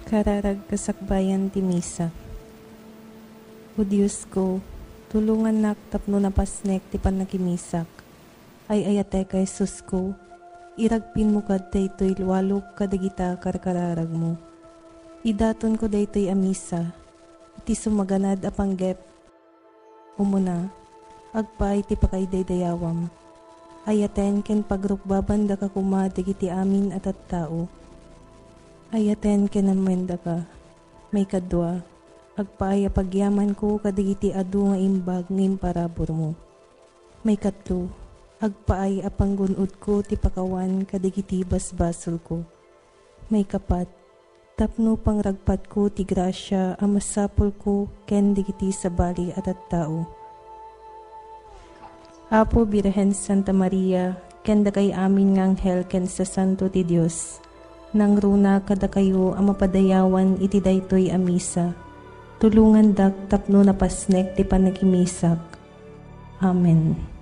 Kararag kasakbayan ti Misa. O Diyos ko, tulungan nak tapno napasnek ti panakimisak. Ay ayate ka Jesus ko, iragpin mo kad daytoy walok kadagita karkararag mo. Idaton ko daytoy amisa, iti sumaganad a panggep. Umuna, agpay ti pakay daydayawam. Ayaten ken pagrukbaban da ka kuma digiti amin at tao. Ayaten ken amenda ka, may kadwa, agpaaya pagyaman ko kadigiti adu nga imbag ngim parabor mo. May katlo, agpaay apanggunod ko ti pakawan kadigiti basbasol ko. May kapat, tapno pangragpat ko ti grasya amasapol ko ken digiti sabali at tao. Apo Birhen Santa Maria, ken dakay amin nga anghel ken sa santo ti Dios. Nang runa kada kayo ang mapadayawan iti daytoy amisa. Tulungan dak tapno napasnek ti panagimisak. Amen.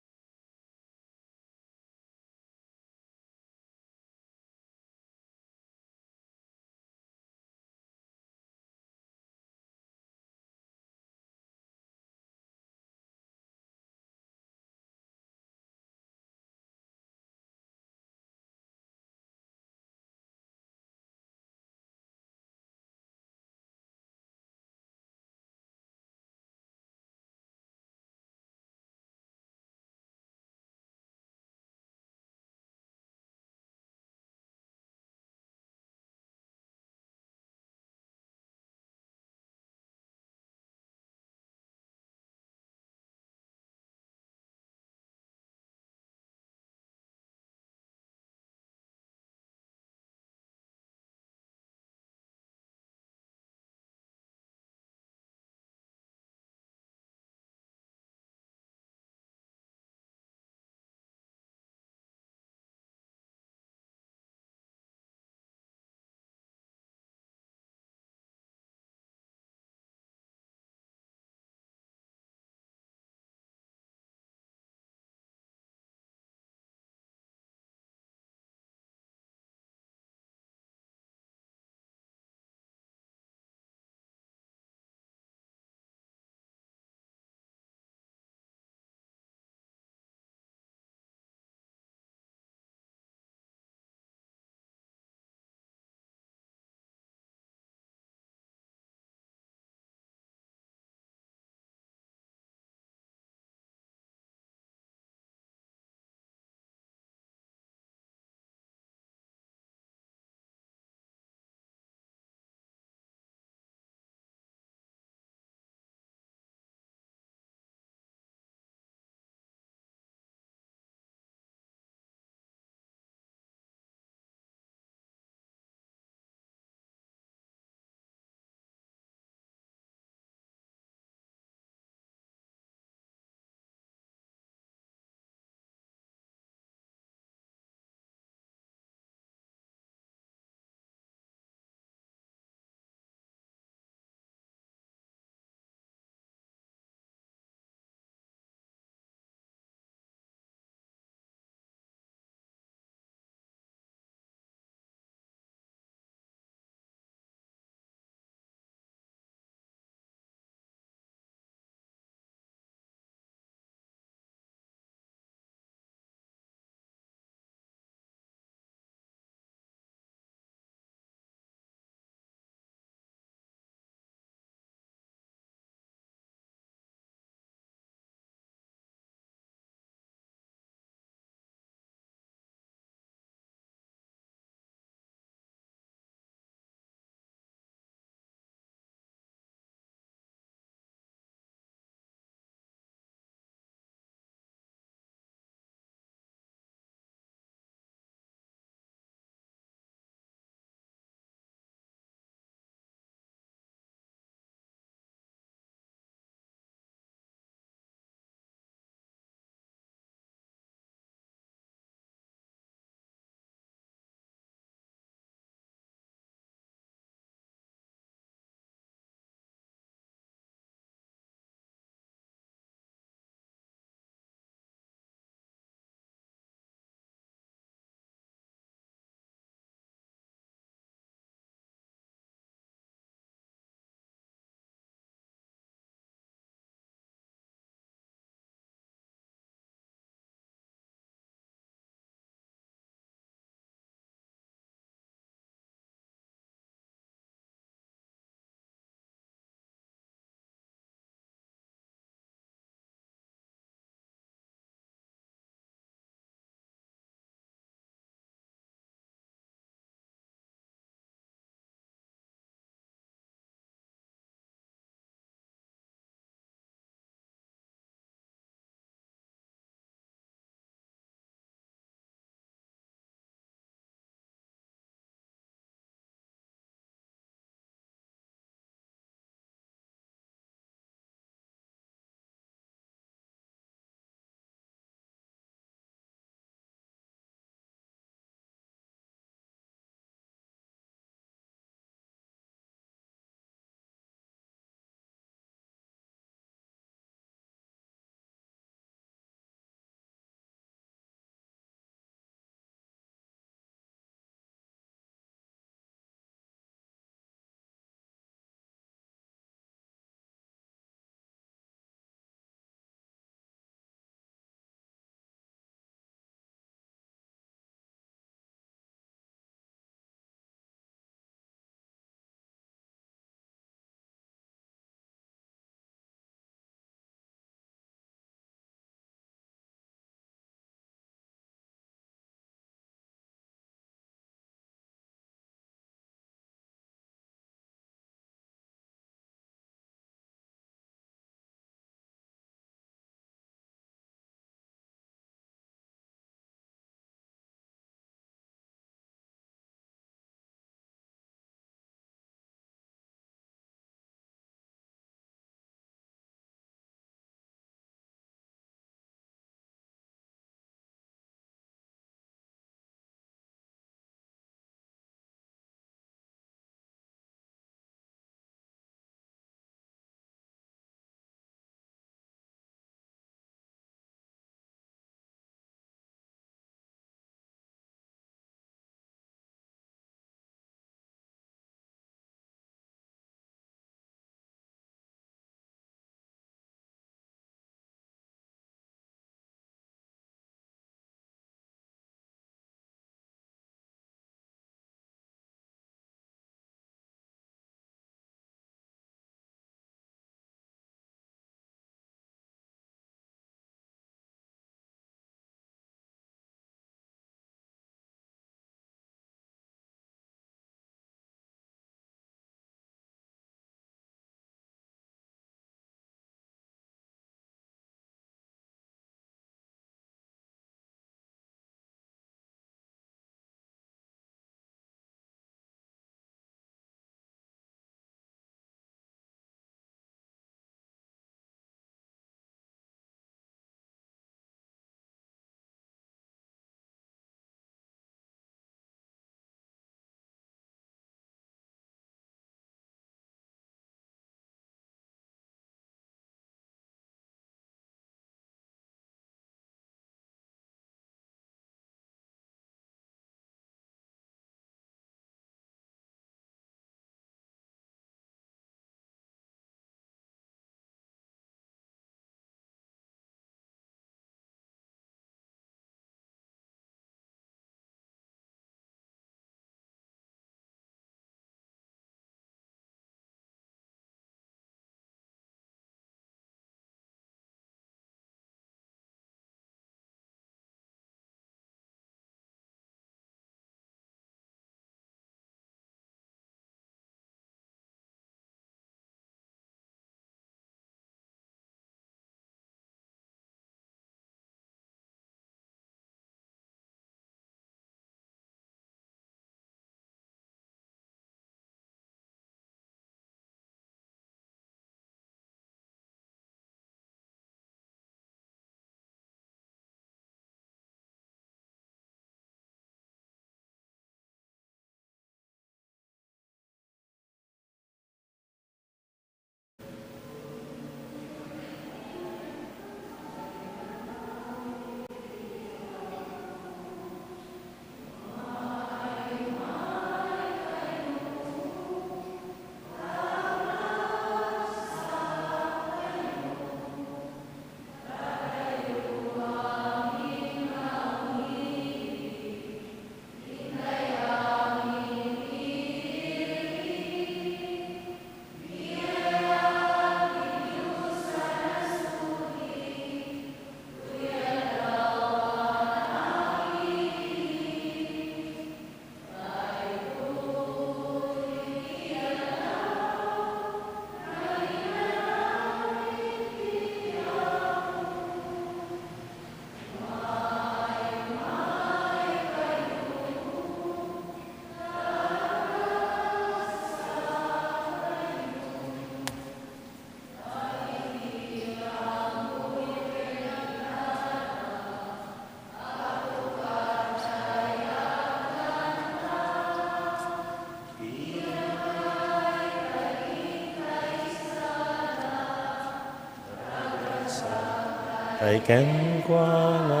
tay ken kwa na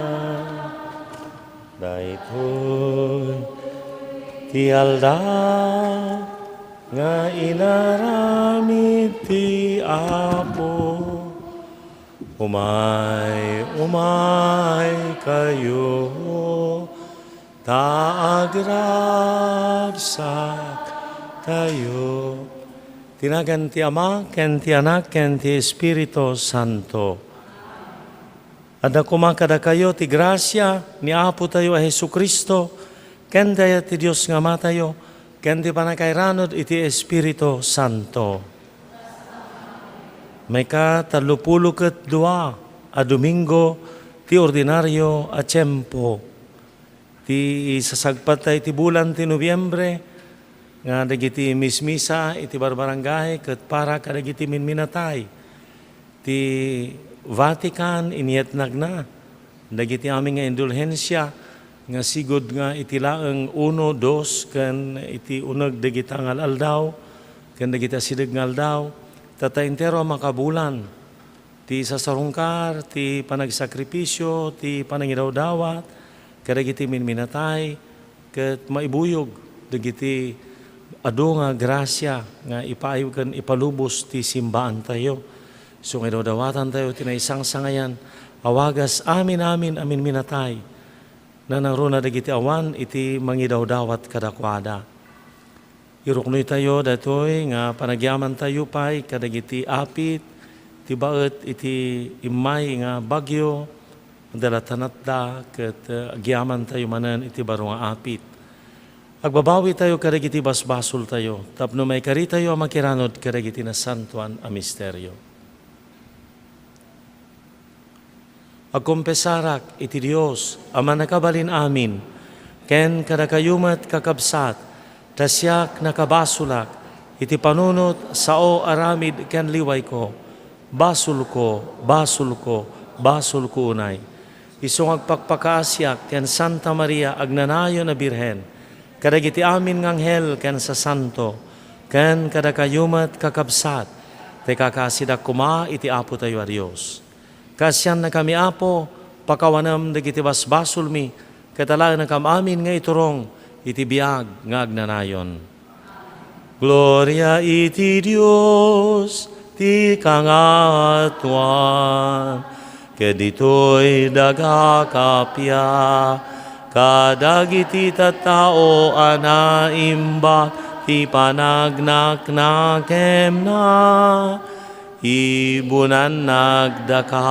daytoy ti aldaw nga inaramid ti Apo. Umay kayo, taagrabsak tayo. Tinagan ti Ama, ken ti Anak, ken ti Espiritu Santo. Adda kumakada kayo ti grasya ni Apo tayo a Jesucristo, ken daya ti Dios nga matayo, ken ti panakairanod iti Espiritu Santo. May ka 32 a Domingo ti ordinaryo a tiyempo. Ti sasagpatay ti bulan ti Nobyembre nga dagiti mismisa iti barbarangay ket para kadagiti minminatay. Ti Vatican inietnag na dagiti amin nga indulhensya nga sigud nga iti laeng 1, 2 ken iti uneg dagiti nga aldaw ken dagiti sideg nga aldaw. Tata entero makabulan, ti sasarungkar, ti panagsakripisyo, ti panangidawdawat, kadagiti minminatay, ket maibuyog, dagiti adu nga grasya, nga ipaayo ken ipalubos ti simbaan tayo. So nga idawdawatan tayo, tinaisang sangayan, awagas amin minatay, na naruna dagiti awan, iti mangidawdawat kadakwada. Iruknoy tayo datoy nga panagyaman tayo pay kadagiti apit ti baet iti imay nga bagyo dalatanatda ket agyaman tayo manen iti baro nga apit. Agbabawi tayo kadagiti basbasol tayo tapno may kari tayo makiranod kadagiti nasantuan a misteryo. Agkompesarak iti Dios ama nakabalin amin ken kadakayumet kakabsat tasyak nakabasulak, iti panunot sao aramid ken liway ko, basul ko unay. Isong agpakpakaasyak ken Santa Maria agnanayo na Birhen, kadagiti amin ng anghel ken sa santo, ken kadakayumat kakabsat, te kakasidak kuma iti Apo tayo a Dios. Kasyan na kami Apo, pakawanam dagiti basbasul mi, katalaan na kamamin nga iturong, iti biag nga agnanayon. Gloria iti Dios, ti kangatuan, kaditoy dagakapya, kadagiti tattao anaimbak, ti panagnaknakem na, ibunan nagdaka,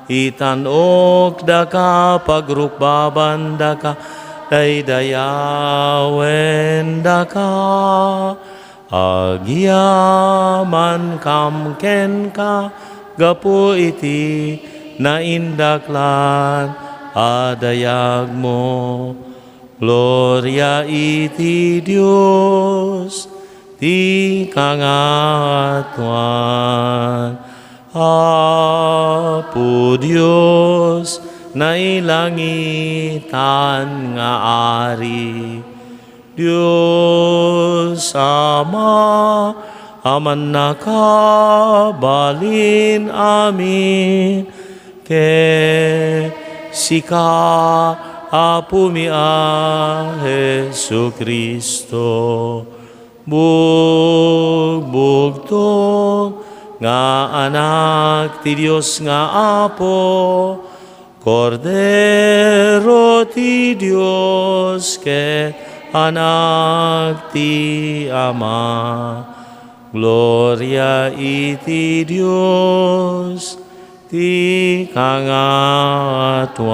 itanok daka, pagrukbaban daka, daydayawen daka, agyaman kamken ka, gapu iti naindaklan, adayag mo. Gloria iti Dios, ti kangatuan, Apo Dios, nailangitan nga ari. Diyos Ama, aman nakabalin amin, ke sika Apo mi a Jesu Kristo, bugbugtong nga anak ti Diyos nga Apo, Cordero ti Dios ket anak ti Ama. Gloria iti Dios ti kangatuan.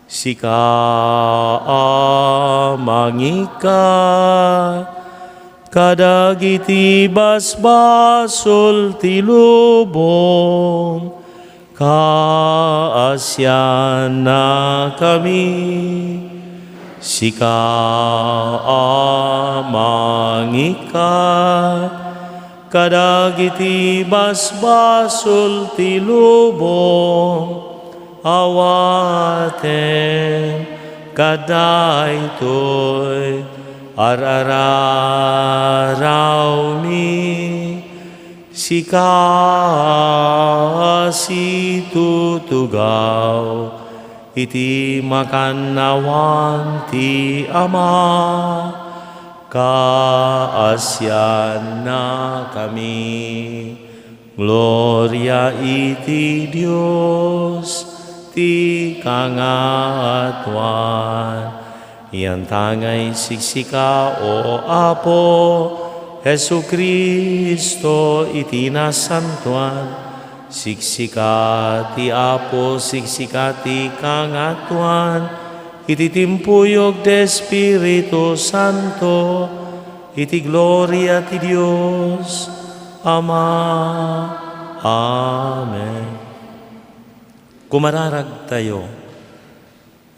Sika mangika kadagiti basbasol ti lubong, kaasyan na kami, sika mangika, kadagiti basbasol ti lubong, awaten kadaytoy araraw mi, sika si tutugaw, iti makanawan ti Ama, kaasyan na kami. Gloria iti Dios, ti kangatuan. Iyan tangay siksika o Apo, Jesu Kristo iti nasantuan. Siksika ti Apo, siksika ti kangatuan, iti timpuyog de Espiritu Santo, iti gloria ti Dios, Ama. Amen. Kumararag tayo.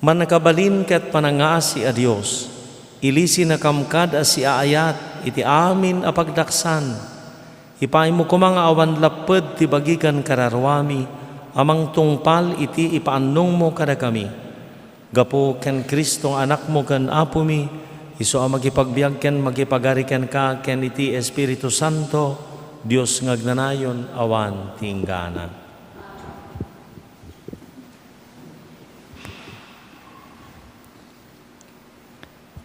Manakabalin ket panangasi a Dios, ilisi na kamkad a si aayat, iti amin a pagdaksan. Ipay mo kumanga awan laped ti bagikan kararwami, amang tungpal iti ipaannong mo kada kami. Gapo ken Kristong anak mo ken Apo mi, iso a magipagbiag ken magipagariken ka ken iti Espiritu Santo, Dios ngagnanayon awan tinggana.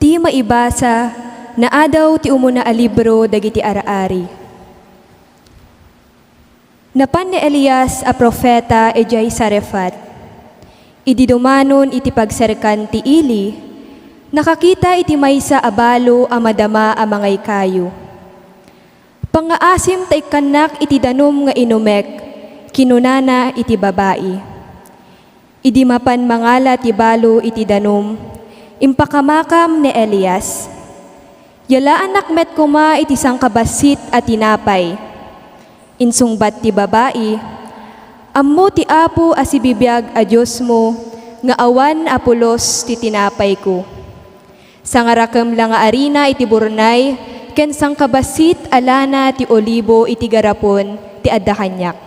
Ti maibasa na adaw ti umuna a libro dagiti araari. Napan ni Elias a profeta ejay Sarefat. Idi dumanon iti pagserkan ti ili, nakakita iti maysa a balo a madama a mangay kayo. Pangaasim tay kanak iti danom nga inumek, kinunana iti babae. Idi mapan mangala ti balo iti danom, impakamakam ni Elias. Yala anak met kuma iti sangkabasit at tinapay. Insungbat ti babae, ammo ti Apo asibibiyag a Diyos mo, nga awan apulos ti tinapay ko. Sangarakam lang nga arina iti burnay, ken sangkabasit alana ti olibo iti garapon ti adda kanyak.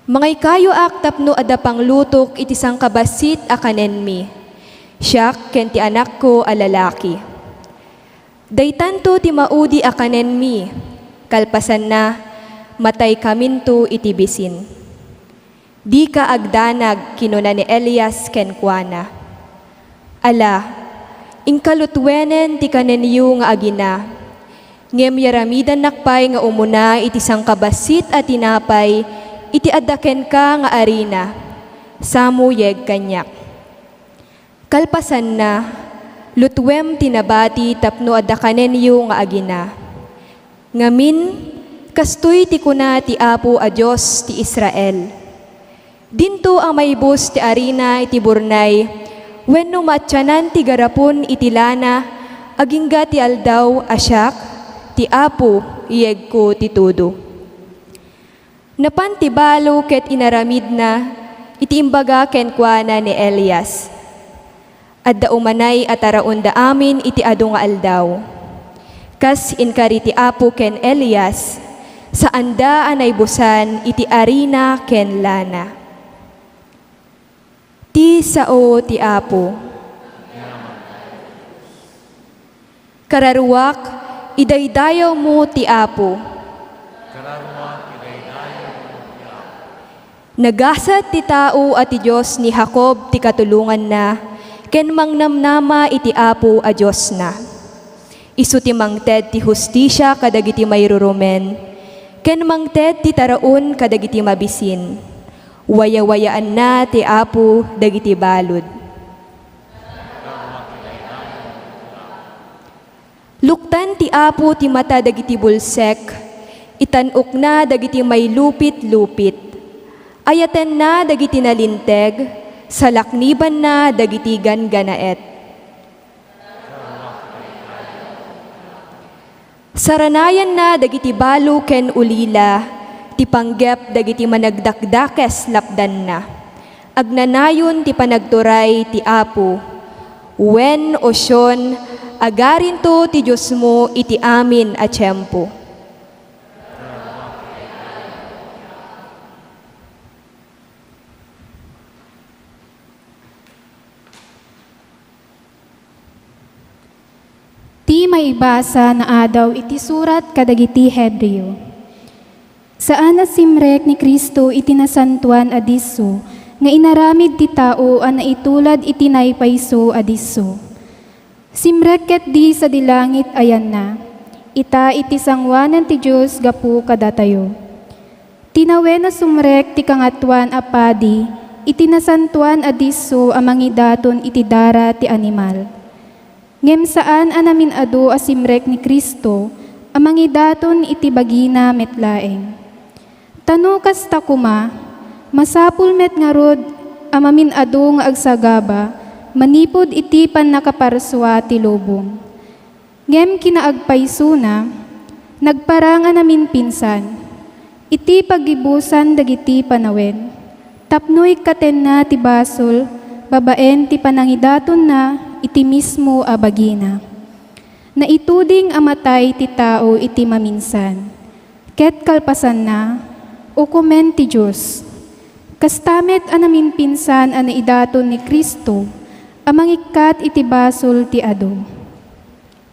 Mangay kayo tapno adda panglutok iti sangkabasit a kanenmi. Siak ken ti anak ko a lalaki. Daytanto ti maudi a kanenmi, kalpasan na matay kaminto iti bisin. Di ka agdanag kinuna ni Elias ken kuana. Ala, ingkalutwenen ti kanenyo nga agina, ngem yaramidan nakpay nga umuna iti sangkabasit at tinapay, iti addaken ka nga arina, samuyeg kanyak. Kalpasan na, lutwem tinabati tapno adda kanenyo nga agina. Ngamin, kastoy ti kuna ti Apo a Diyos ti Israel. Dinto ang maibus ti arina iti burnay, wenno matyanan ti garapon iti lana, agingga ti aldaw asyak, ti Apo iyeg ko ti tudo. Napan ti balo ket inaramid na, iti imbaga ken kuana ni Elias. Adda umanay at araunda amin iti adu nga aldaw. Kas inkari ti Apo ken Elias, sa anda anay busan iti arina ken lana. Ti sao ti Apo. Kararuak, idaydayaw mo ti Apo. Nagasat ti tao at ti Diyos ni Jacob ti katulungan na, ken mangnamnama iti Apo a Diyos na. Isu ti mangted ti hustisya kadagiti mayrurumen, ken mangted ti taraon kadagiti mabisin. Waya-wayaan na ti Apo dagiti balod. Luktan ti Apo ti mata dagiti bulsek, itanok na dagiti may lupit-lupit. Ayaten na dagiti nalinteg, salakniban na dagiti ganaet. Saranayan na dagiti balo ken ulila, ti panggep dagiti managdakdakes lapdan na. Agnanayon ti panagturay ti Apo, wen osyon, agarin to ti Diyos mo iti amin a tiyempo. Ti maibasa na adaw iti surat kadagiti Hebreo. Saan na simrek ni Kristo itinasantuan adiso, nga inaramid ti tao ang naitulad itinaypayso adiso. Simrek ket di sa dilangit ayan na, ita iti sangwanan ti Diyos gapu kadatayo. Tinawen na sumrek ti kangatuan apadi, itinasantuan adiso amang idaton iti dara ti animal. Ngem saan anamin adu asimrek ni Kristo, amang idaton iti bagina metlaeng. Tano kasta kuma, masapul met ngarod, amamin adu nga agsagaba, manipod iti pan nakaparswa ti lubong. Ngem kinaagpayso na, nagparangan namin pinsan, iti pagibusan dagiti panawen, tapnoy katen na ti basol, babaen ti panangidaton na, iti mismo a bagina. Naituding amatay ti tao iti maminsan, ket kalpasan na, ukumen ti Diyos. Kastamet anamin pinsan a naidaton ni Kristo, amang ikat iti basol ti ado.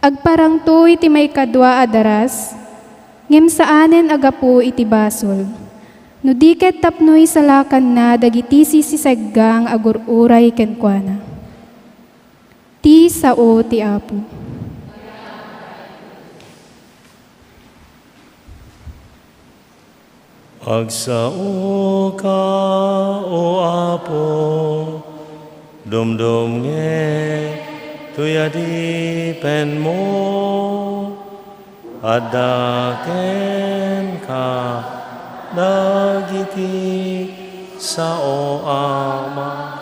Agparang to iti may kadwa adaras, ngem saanen agapo iti basol. No diket tapnoy salakan na dagiti sisisaggang agururay kenkwana. Ti sao ti Apo. Agsao ka, o Apo, dumdum nge, tuyadi pen mo, adaken ka, dagiti sao Ama.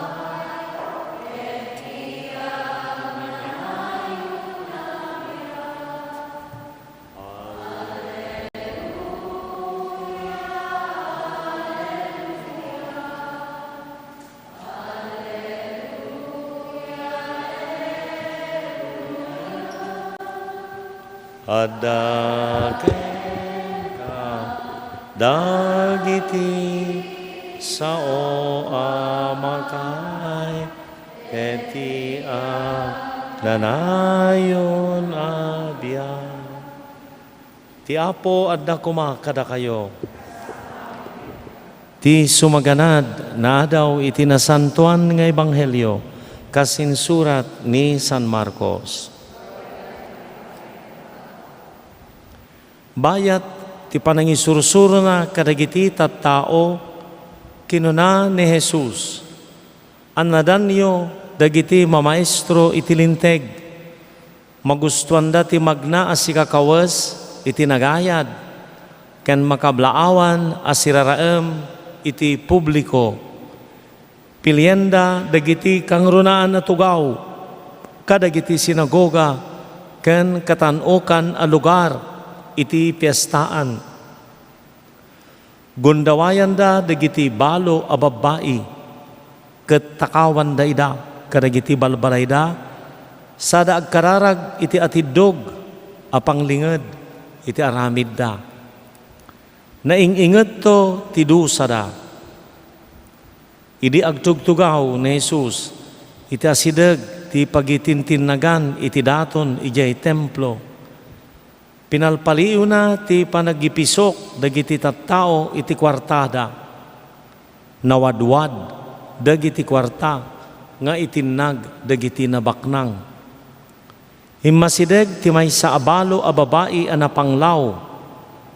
Adaken ka, dagiti sao amakay, eti nanayon abyan. Ti Apo adda kumakada kayo. Ti sumaganad na daw itinasantuan nga ebanghelyo kasinsurat ni San Marcos. Bayat ti panangisursuro na kadagiti tattao kinuna ni Jesus. Anadanyo dagiti mamaestro itilinteg. Magustuhan da ti magna as sikakawas iti nagayad. Ken makablaawan as siraraem iti publiko. Pilyenda dagiti kangrunaan na tugaw. Kadagiti sinagoga ken katanukan a lugar iti piyestaan. Gundawayan da dagiti balo a babae, ket takawan da ida, kadagiti balbalay da, sada agkararag iti atidog, apanglinged iti aramid da. Nainginget to ti dusa da. Idi agtugtugaw ni Jesus, iti asideg ti pagitintinnagan iti daton ijay templo. Pinalpaliw na ti panagipisok dagiti tattao iti kwartada. Nawadwad dagiti kwarta nga itinnag dagiti nabaknang. Himmasideg ti maysa a balo a babae a napanglaw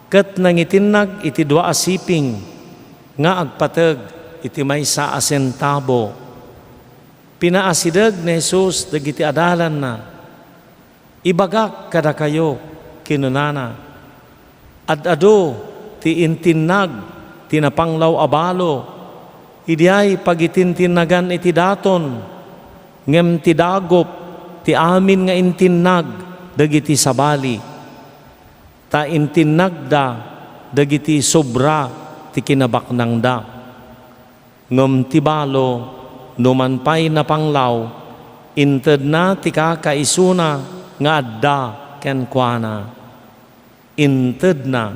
ket nangitinnag iti dua a siping nga agpateg iti maysa a sentabo. Pinaasideg ni Jesus dagiti adalan na, ibagak kada kayo kinunana. Ad-ado ti intinnag ti napanglaw abalo, idiyay pagitintinnagan iti daton, ngem ti dagop ti amin nga intinnag dagiti sabali. Ta intinnag da dagiti sobra ti kinabaknang da. Ngem ti balo numanpay na panglaw, inted na ti kakaisuna nga adda kenkwana. Inted na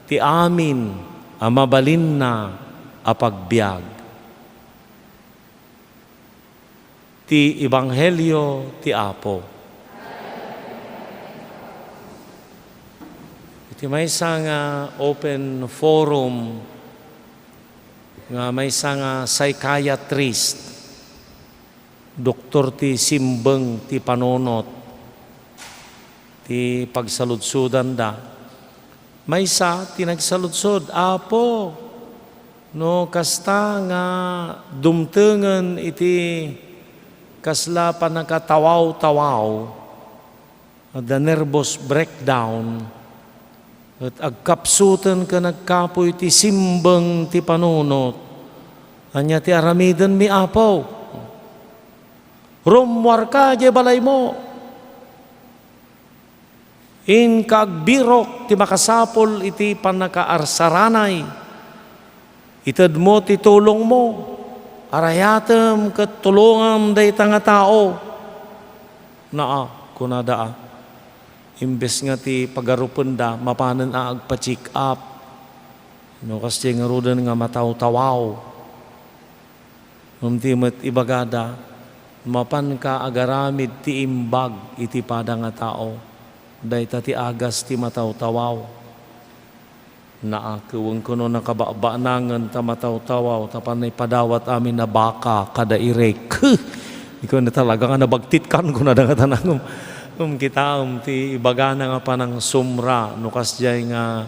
ti amin a mabalin na a pagbiag. Ti Ebanghelyo ti Apo. Iti maysa nga open forum nga maysa nga psychiatrist, doktor ti simbeng ti panunot, ti pagsaludsudan da. Maysa ti nagsaludsod, Apo, no kasta nga dumtengen iti kasla pa nakatawaw-tawaw, the nervous breakdown, at agkapsutan ka nagkapoy ti simbeng ti panunot, anya ti aramiden mi Apo, rumwar ka di balay mo, in kaagbirok ti makasapol iti panakaarsaranay, ited mo ti tulong mo, arayatem ket tulungam dayta nga tao, naa kunada imbes nga ti pagarupen da mapanen agpa-check up, no kasi nga rudan nga mataw-tawaw, ti met ibagada mapan ka agaramid ti imbag iti pada nga tao, dayta ti agas ti mataw-tawaw, naakawang kuno nakababanangan ta mataw-tawaw, tapanay padawat amin na baka kada irek. Ikaw na talaga nga nabagtitkan ko na nga tanangom. Kita ti ibaga na nga panang sumra, nukas jay nga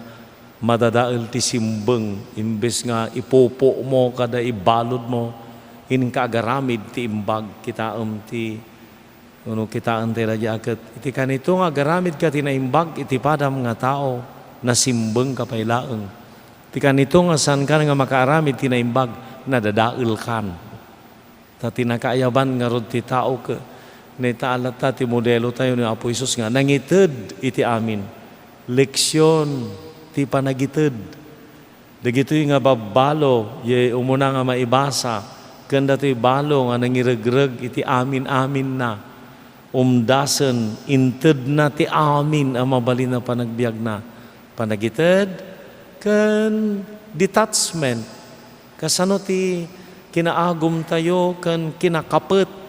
madadael ti simbeng, imbes nga ipopo mo kada ibalod mo, in kaagaramid ti imbag, kita ti kitaan ti radyaket. Iti kanito nga garamid ka tinaimbag, iti padam nga tao, na simbeng kapailaeng. Iti kanito nga san ka nga makaaramid tinaimbag, nadadael kan. Ta tinakaayaban nga rod ti tao ka, naitaalat ta ti modelo tayo ni Apo Isus nga, nangited iti amin, leksyon ti panagited. Dagitoy nga babalo, ye umuna nga maibasa, kanda ti balo nga nangiregreg iti amin-amin na, umdasen, inted na ti amin ang mabalin na panagbiag na. Panagited, kan detachment, kasano ti kinaagom tayo, kan kinakapet,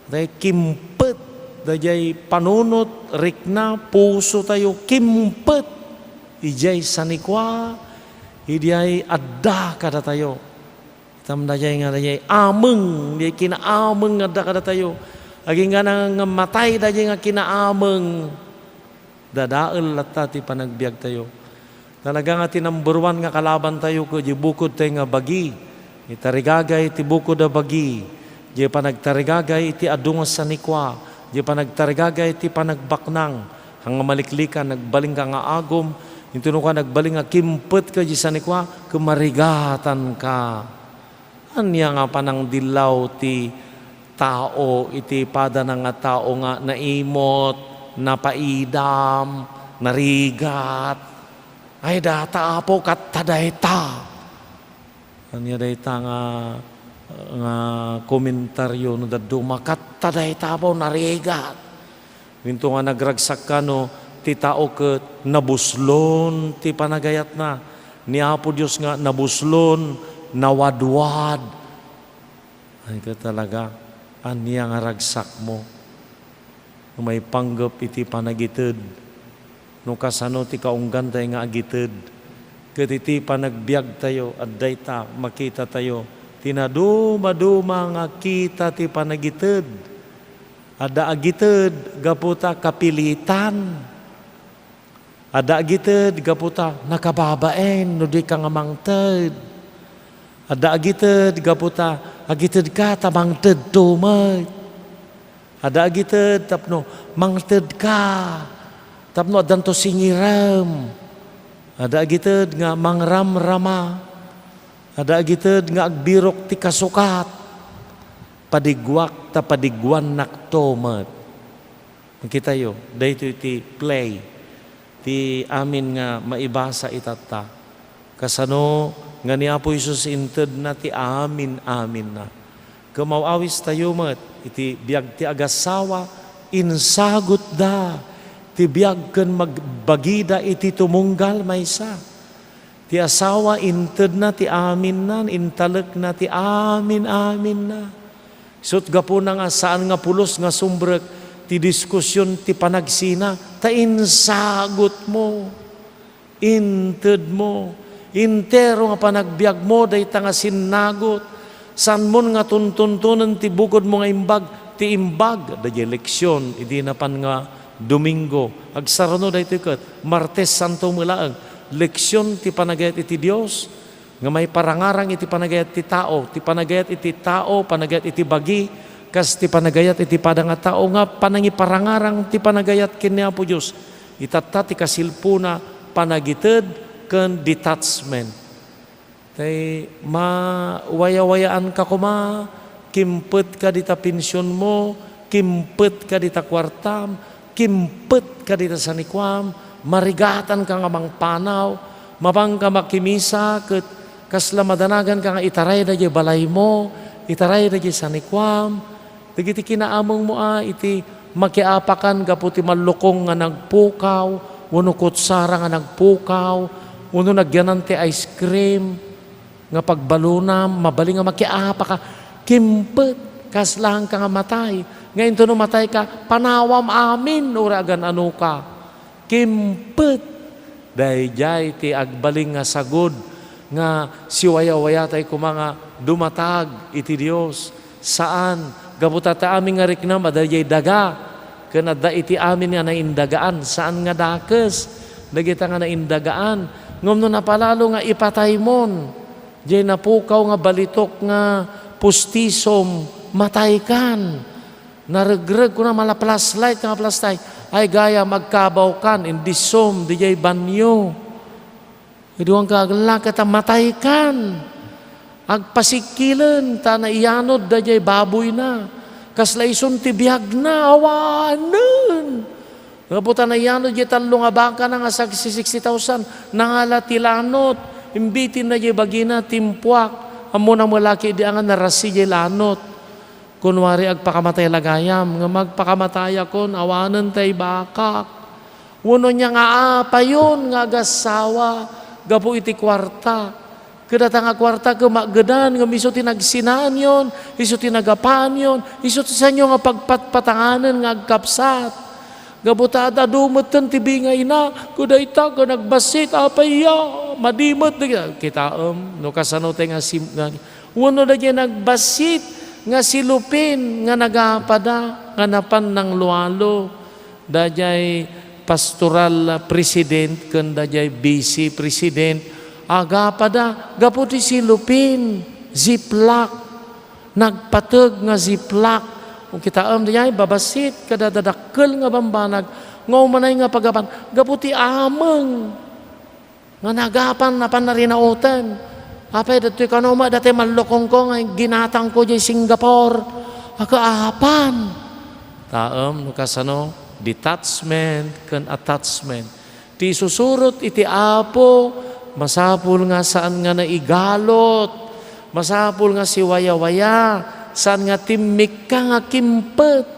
dahil kimpet, dahil panunot, rikna, puso tayo, kimpet, ijay sanikwa, ijay adda kada tayo. Itam dahil nga dahil ameng, dahil kinaameng adda kada tayo. Aging nga nga matay dahil nga kinaameng, dadael at ti panagbiag tayo. Talaga nga tinamburwan nga kalaban tayo ko, di bukod tayo nga bagi, itarigagay ti bukod da bagi, di panagtarigagay iti adungos sa nikwa, di panagtarigagay iti panagbaknang, hanga maliklikan, nagbaling ka nga agom, ito ka nagbaling nga kimpet ka di sa nikwa, kumarigatan ka. Anya nga panang dilaw ti tao, iti pada na nga tao nga naimot, napaidam, narigat, ay data Apo kat tadayta. Anya dayta nga komentaryo no daddo makat taday tabaw narigat. Minto nga nagragsak ka no ti tao ket nabuslon ti panagayat na ni Apo Dios nga nabuslon nawadwad. Ay ka talaga anya nga ragsak mo. May panggap iti panagited. No kasano ti kaunggan tayo nga agited. Ket iti panagbiag tayo at dayta makita tayo tinaduma-duma nga kita ti panagited. Ada agited gaputa kapilitan. Ada agited gaputa nakababaen no di ka nga mangted. Ada agited gaputa agited ka ta mangted tumet. Ada agited tapno mangted ka tapno adanto singiram. Ada agited nga mangramrama. Ada agited nga agbirok ti kasukat, padigwak ta padigwan naktomat. Makita yo, dahito iti play, ti amin nga maibasa itata. Kasano nga ni Apo Isus inted na ti amin na. Kamawawis tayo mat, iti biag ti agasawa, insagot da, ti biag ken magbagida iti tumunggal maysa. Ti asawa inted na ti amin na, intalek na ti amin na. Sut gapo na nga saan nga pulos nga sumbrek ti diskusyon ti panagsina, ta insagot mo. inted mo, intero nga panagbiag mo, day nga sinagot, san mo nga tuntuntunan ti bukod mo nga imbag, ti imbag, day leksyon, idi na pan nga Domingo, agsarano day kat, Martes Santo Mulaang, leksyon ti panagayat iti Dios, nga may parangarang iti panagayat ti tao, ti panagayat iti tao, panagayat iti bagi, kas ti panagayat iti padanga tao nga panangi parangarang ti panagayat ken ni Apo Dios. Itatta ti kasilpuna panagited ken detachment. Tay mawaya-wayaan ka kuma, kimpet ka dita pensyon mo, kimpet ka dita kwartam, kimpet ka dita sanikwam, marigatan ka nga mang panaw, mabang ka makimisa ket kasla madanagan ka nga itaray da balay mo, itaray da sanikwam, dagiti kinaamong mo iti makiapakan gaputi malukong nga nagpukaw, wano kutsara nga nagpukaw, wano nagyanan ti ice cream, nga pagbalunam, mabaling nga makiapaka, kimpet, kaslahan ka nga matay. Ngayon to no matay ka, panawam amin, uragan ano ka. Kimpet, dahi jay ti agbaling nga sagod, nga siwaya-waya tay kumanga dumatag iti Dios. Saan? Gabutata amin nga riknam, adayay daga. Kanada iti amin nga naindagaan. Saan nga dakes? Dagita nga naindagaan. Ngom no napalalo nga ipatay mon. Jay napukaw nga balitok nga pustisom, matay kan. Naregreg ko na malaplaslight nga plastay. Ay gaya magkabaw kan, indisom, dijay banyo. Iduang kaglaka ta matay kan. Agpasikilan, ta na iyanod, dijay baboy na. Kaslaison ti biyag na, awanan. Ngaputa na iyanod, dijay talong abaka na nga 60,000, nangalatilanot. Imbitin na dijay bagina, timpuak. Amo na malaki di nga narasi dijay lanot. Kunwari agpakamatay lagayam, nga magpakamatay akon, awanan tay bakak. Uno niya nga apayon, nga agasawa, gapo iti kwarta. Kadata nga kwarta, kumagadan, nga miso tinagsinaan yon, iso tinagapaan yon, iso sa inyo nga pagpatpatanganan, nga agkapsat. Gabutada, dumatan, tibingay na, kudayta, ka nagbasit, apaya, madimot. Kita, no kasano tayo nga uno na niya nagbasit, nga silupin, nga nagapada, nga napan ng lualo, dajay pastoral president, kan dajay vice president, agapada, gaputi silupin, ziplock, nagpatag nga ziplock, kung kita dajay, babasit, kadadadakkel nga bambanag, nga umanay nga pagapan, gaputi ameng, nga nagapan, napan na rinautan, apay dati kanoma dati malukong ko nga ginatang ko di Singapore. Akaapan. Taem kasano detachment ken attachment. Ti susurot iti Apo masapul nga saan nga naigalot. Masapul nga siwaya-waya saan nga timmik ka nga kimpet.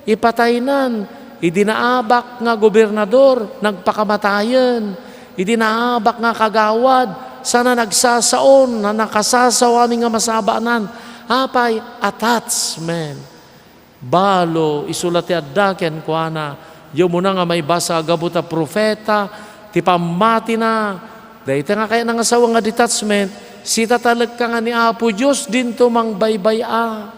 Ipataynan. Idinaabak nga gobernador nagpakamatayan. Idinaabak nga kagawad sana nagsasaon na nakasasaw aming nga masabanan. Apay, attachment. Balo, isulati addaken kwa na. Yung muna nga may basa gabuta profeta, ti pamati na. Dahil nga kaya nangasawa nga detachment, sita talag ka nga ni Apo Diyos, dinto mang baybaya.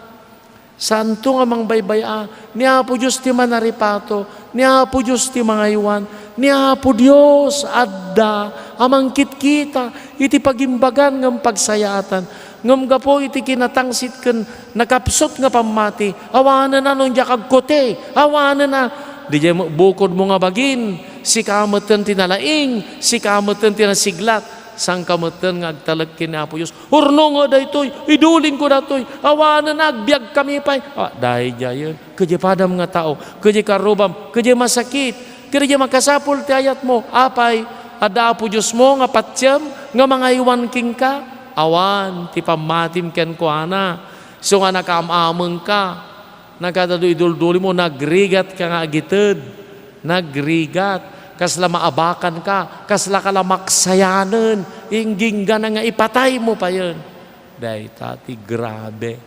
Santo nga mang baybaya. Ni Apo Diyos ti manaripato, ni Apo Diyos ti mangaywan, ni Apo Diyos adda, amang kitkita, iti pagimbagan ng pagsayatan. Ngam gapo iti kinatangsit ken nakapsot nga pamati, awanan na nung jakag kote, awanan na. Di jay bukod mo nga bagin, si kamutan tinalaing, si kamutan tinasiglat, sang kamutan nga agtalag kin Apo Diyos. Urno nga daytoy, idulin ko datoy, awanan na, agbyag kami pa'y. Dahil jayon, kaya padam nga tao, kaya karubam, kaya masakit, kaya makasapul ti ayat mo, apay, ada Apo Diyos mo nga patsyam, nga mga iwan king ka, awan, ti pamatim ken ko ana. So nga nakaamameng ka, nagkadado idul-duli mo, nagrigat ka nga agited, nagrigat, kasla maabakan ka, kasla ka lamaksayanan, ingging na nga ipatay mo pa yun. Dahil tati grabe,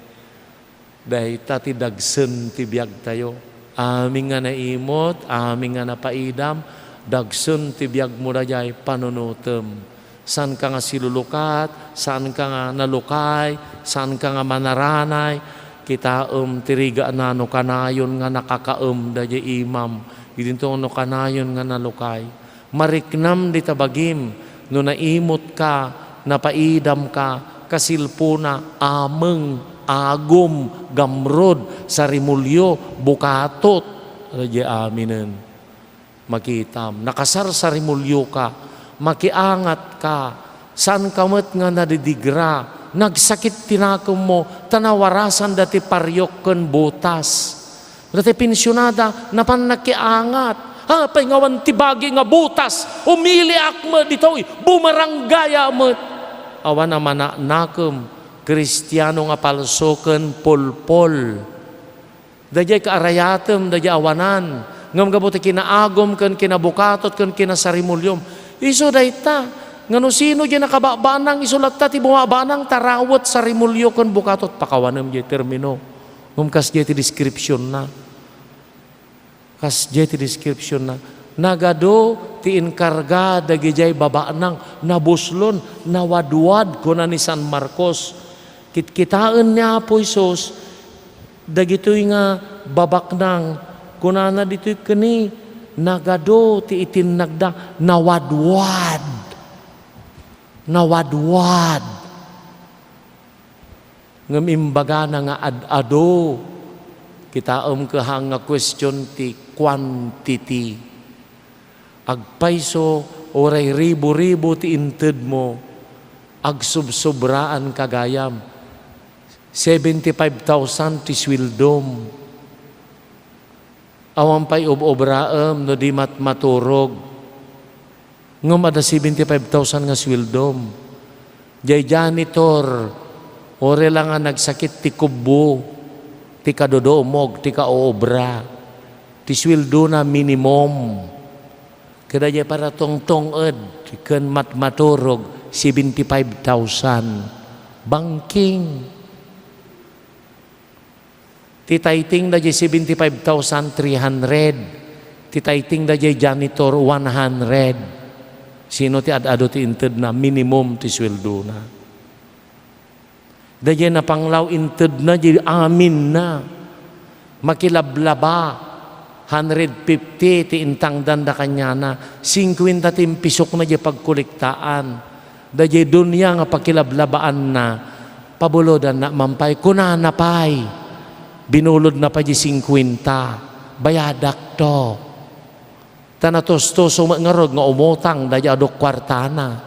dahil tati dagsen ti biyag tayo, aming nga naimot, aming nga napaidam, dagsun ti biag mo dayay panunutem. Saan ka nga silulukat, saan ka nga nalukay, saan ka nga manaranay, kita tiriga na no kanayon nga nakakaem dayay imam, idinto no kanayon nga nalukay. Mariknam di tabagim, no naimot ka, napaidam ka, kasilpuna, ameng, agom, gamrod, sarimulyo, bukatot, dayay aminen. Makitam, nakasar sarimulyo ka, makiangat ka, saan kamat nga nadidigra, nagsakit tinakom mo, tanawarasan dati paryok ken butas. Dati pensyonada, napan nakiangat, paingawan tibagi nga butas, umili akma ditoy, bumaranggaya mo. Awan naman na nakem, Kristiyano nga palsoken polpol. Dayay kaarayatem, dayay awanan, ngam gabuti kinaagom ken kinabukatot ken kinasarimulyom. Iso dayta, ngano sino dyan nakababanang isulat ta ti bumabanang tarawat sa rimulyo kon bukatot pakawanem jay termino. Kas jay ti description na. Kas jay ti description na. Nagado ti inkarga dagi jay babanang nabuslon nawadwad ko na ni San Marcos. Kitkitaan niya po Isos dagitoy nga babaknang kunana ditoy kani nagado ti itinagda nawadwad. Nawadwad. Ngem imbaga na nga ad-ado. Kitaom kahang nga question ti quantity. Agpaiso oray ribo-ribo ti inted mo. Agsubsobraan kagayam. 75,000 ti swildom. Awan pa'y obraem no di maturog. Ngam ada 75,000 nga swildom. Jay janitor, ore lang nga nagsakit ti kubo, ti kadodomog, ti kaobra, ti swildo na minimum. Kada jay para tong-tonged, ken maturog, 75,000. Banking. Titaiting na jay 75,300. Titaiting na jay janitor 100. Sino ti ad-ado ti inted na minimum ti sweldo na. Da jay napanglaw inted na jay amin na. Makilablaba 150 ti intang danda kanya na. 50 ti pisok na jay pagkuliktaan. Da jay dunya nga pakilablabaan na. Pabulodan na mampay kunana pay. Binulod na pa di 50, bayadak to. Tanatos-toso ngarod nga umutang, daya adok kwartana.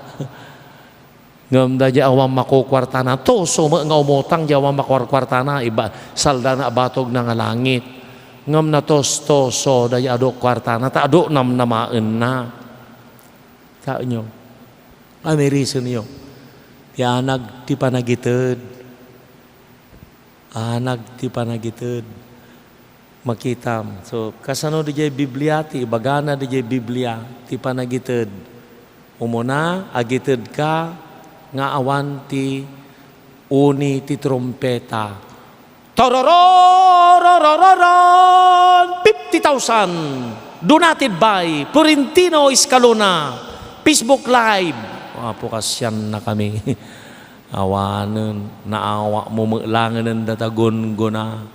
Ngam daya awang makukwartana, toso nga umutang, daya awang makukwartana, iba, salda na batog na nga langit. Ngam na tos-toso, daya adok kwartana, ta adok namaan na. Kao nyo, may reason nyo. Yanag ti panagitid. Nagti panagitid makitam. So kasano di jay Biblia ti bagana di jay Biblia ti panagitid. Umuna agitid ka nga awan ti uni ti trompeta. Tororororororon 50,000 donated by Florentino Escalona Facebook Live. Po kasyan na kami. Awanen, naawa mo maglanganan datagon guna.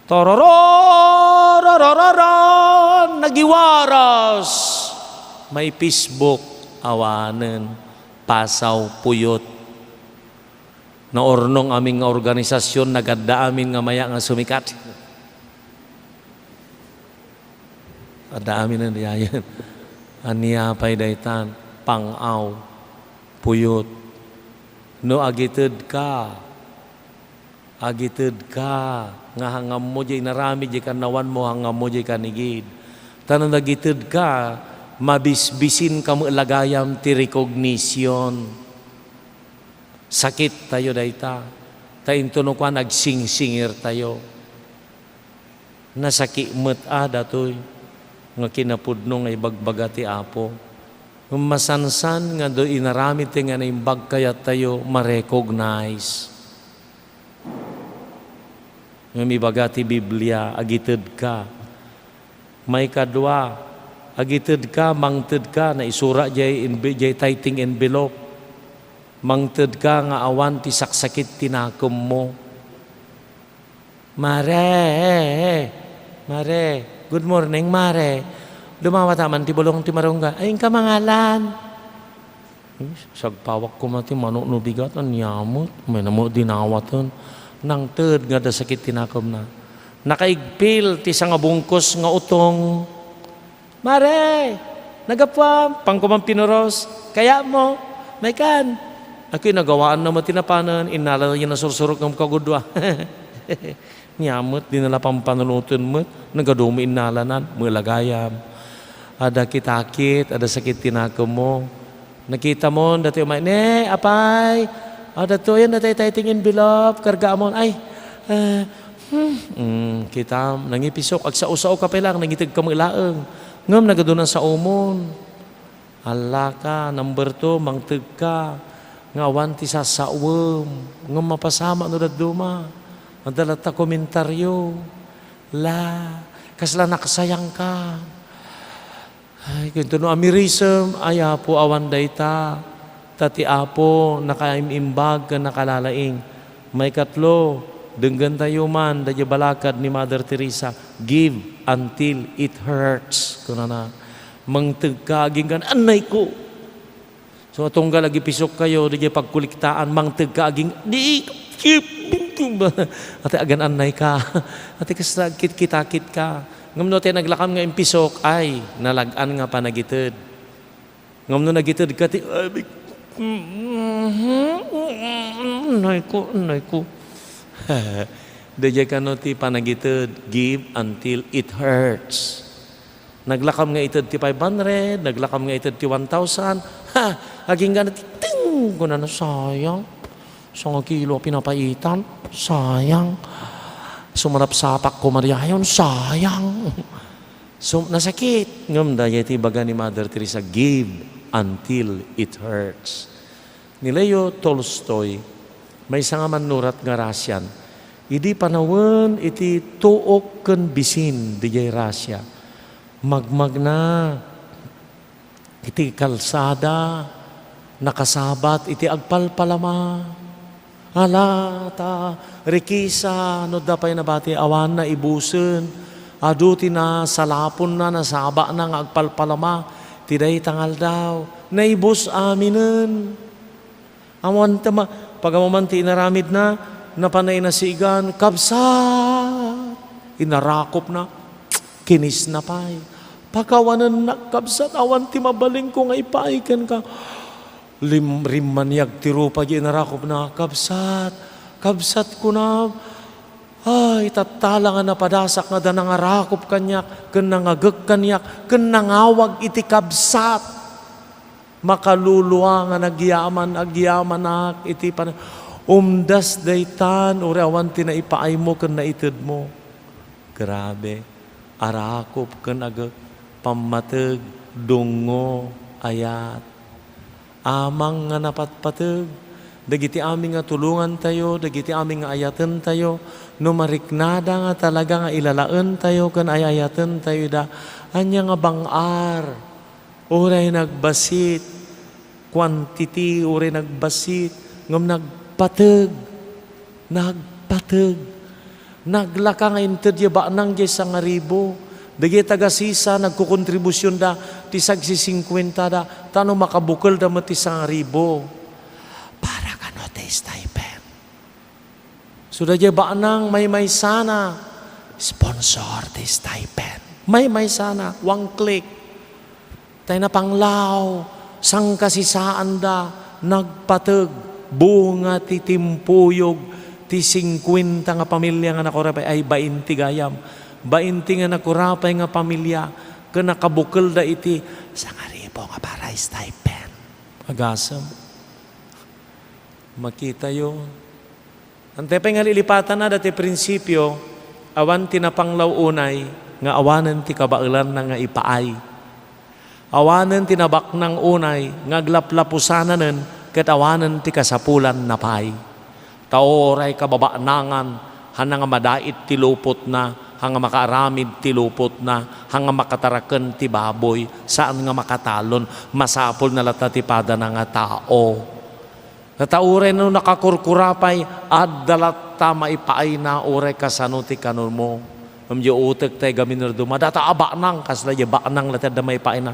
Tororororororon, nagiwaras. May Facebook, awanen, pasaw, puyot. Naornong aming organisasyon, nagadda amin nga maya nga sumikat. Ada amin na diyayan. Aniya pa'y daytan, pangaw, puyot. No agited ka nga hangam mo jay narami jay kanawan mo hangam mo jay kanigid tanan agited ka mabisbisin ka mo lagayam ti recognition sakit tayo dayta tayin tuno ka nagsingsingir tayo nasaki met datoy nga kinapudno nga ibagbaga ti Apo. Masansan nga do inaramit nga na imbag kayat tayo ma-recognize. Yung ibaga ti Biblia, agitid ka. May kadwa, Agited ka, mangted ka, na isura jay tithing envelope. Mangted ka nga awan ti saksakit tinakom mo. Mare, good morning, Mare. Dumawataman ti bulong ti marungga. Ayun ka mangalan. Sagpawak ko mati manok no bigat ang yamot. May namo dinawatan. Nang ted nga da sakit tinakom na. Nakaigpil ti nga bungkos nga utong. Mare, nagapwam, pangkumang pinuros. Kaya mo, may kan. Ako'y nagawaan naman tinapanan. Inala yun na sursurok ng kagudwa. Nyamot, dinala pang panulutan mo. Nagadumi inalanan, mulagayam. Ada kitakit, ada sakit tinakom mo. Nakita mo, dati umay, apay, dato yan, dati tithing envelope, karga mo, kita, nangipisok, agsa-usao ka pa lang, nangitig ka mo ilaang. Ngam, nagadunan sa umon. Hala ka, number 2, mangtig ka. Nga awan ti sasawam. Ngam, mapasama no daduma. Madalata komentaryo. Kasla nakasayang ka. Ay, kung no amirism, ay apo awan dayta. Tati apo, nakaimimbag ka nakalalaing. May katlo, denggan tayo man, dadya balakad ni Mother Teresa, give until it hurts. Kuna na, mangtag ka, aging anay ko. So, atong lagi pisok kayo, dadya pagkuliktaan, mangtag ka, aging, ate agan anay ka. Ate kasla, kitakit ka. Ngam no tayo naglakam nga impisok, ay, nalagaan nga panagited. Ngam no nagited ka, anay ko. Daya ka no ti panagited, give until it hurts. Naglakam nga ited ti 500, naglakam nga ited ti 1,000, aging ganit, ting, kuna na sayang. 1 kilo pinapaitan, sayang. Sumarap sapak ko mariayon, sayang. So, nasakit. Ngam daya ti baga ni Mother Teresa, give until it hurts. Ni Leo Tolstoy, may nga manurat nga rasyan, idi panawen iti tuok ken bisin dijay rasya. Magmagna iti kalsada, nakasabat iti agpalpalama. Alata, rikisa, no dapay na bati awan na ibusen, aduti na salapon na nasaba na nga agpalpalama, tiday tangal daw, naibus aminen. Awan tama, pagamamanti inaramid na, napanay na sigan, kabsat, inarakop na, kinis na pay. Pagkawanan na kabsat, awan ti mabaling ko nga ipaikan ka. Rimanyag tirupa di narakop na kabsat ko na ay tatala nga napadasak nga da nangarakop kanyak ken nangagek kanyak ken nangawag iti kabsat makaluluwa nga agyaman nak iti pan umdas daytan uri awan ti naipaay mo ken naited mo grabe arakop ken agek pammateg dungo ayat amang nga napatpateg, dagiti aming nga tulungan tayo, dagiti aming nga ayaten tayo, no mariknada nga talaga nga ilalaan tayo, kan ayayaten tayo da, anya nga bangar, uray nagbasit, quantity, uray nagbasit, ngam nagpateg, naglaka nga intedya ba nang jay sa nga ribo, dagi taga-sisa, nagkukontribusyon da, tisag si 50 da, tano makabukal da mo tisang ribo. Para ka no te stipend. So dagi ba nang may sana, sponsor te stipend. May sana, 1 click. Tayo na panglaw, sang kasisaan da, nagpatag, bunga ti timpuyog, ti 50 nga pamilya nga nakorapay, ay 20 gayam. 20 nga nakurapay nga pamilya ka nakabukal da iti sa nga ribo nga para stipend. Agasam. Makita yun. Ante pa nga lilipatan na dati prinsipyo, awan tinapanglaw unay, nga awanan ti kabailan na nga ipaay. Awanan tinabak ng unay, nga glaplapusanan ket awanan ti kasapulan na pay. Taoray kababaanangan, hanang madait ti lupot na, hanga makaaramid ti lupot na, hanga makataraken ti baboy, saan nga makatalon, masapol na lata ti pada na nga tao. Natauren no nakakurkurapay, dalat ta maipaay na ure kasano ti kanon mo. Amyo utek tay gamin duma, data aba nang, kasla ya ba nang latad na maipaay na.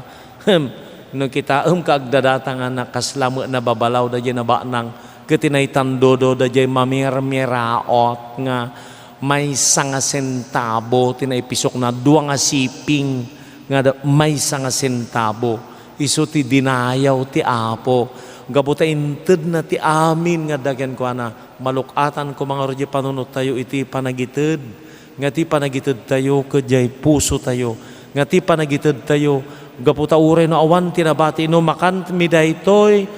No kita kaagdadata nga na kaslamo na babalaw da na ba nang, katinay tandodo da jay mamirmiraot nga, may sanga sentabo tinaipisok na duwa nga siping nga may sanga sentabo iso ti dinayaw ti apo gabuta inted na ti amin nga dagyan ko na malukatan ko mga rodya panunot tayo iti panagited nga ti panagited tayo kajay puso tayo nga ti panagited tayo gaputa ure no awan tinabati no makan mi daytoy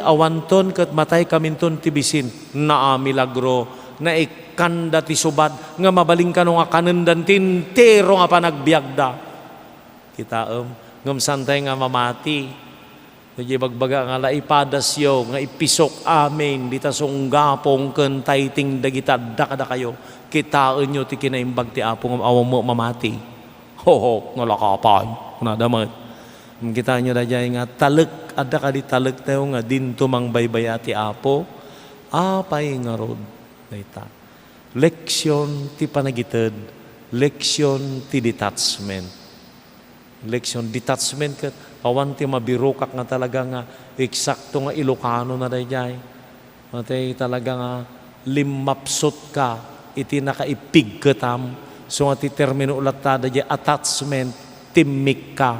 awan ton ket matay kaminton ti bisin na milagro na ikanda ti subad nga mabaling ka nga kanendan tintero nga panagbiagda kita ngam santay nga mamati jadi bagbaga nga laipadas yo nga ipisok amin dita sunggapong ken tayting dagita kada kayo kitaen nyo ti kinaimbag ti apo ngam awang mo mamati ho nga lakapan na damat kita nyo dayay nga talek adda ka di talek tayo nga dinto mang baybaya ti apo apay nga rod ita. Leksyon ti panagited, leksyon ti detachment. Leksyon detachment ket awan ti mabirokak nga talaga nga eksakto nga Ilocano na dayjay. Matay talaga nga limapsot ka iti nakaipig ketam so nga ti termino ulat ta dayjay attachment timmik ka.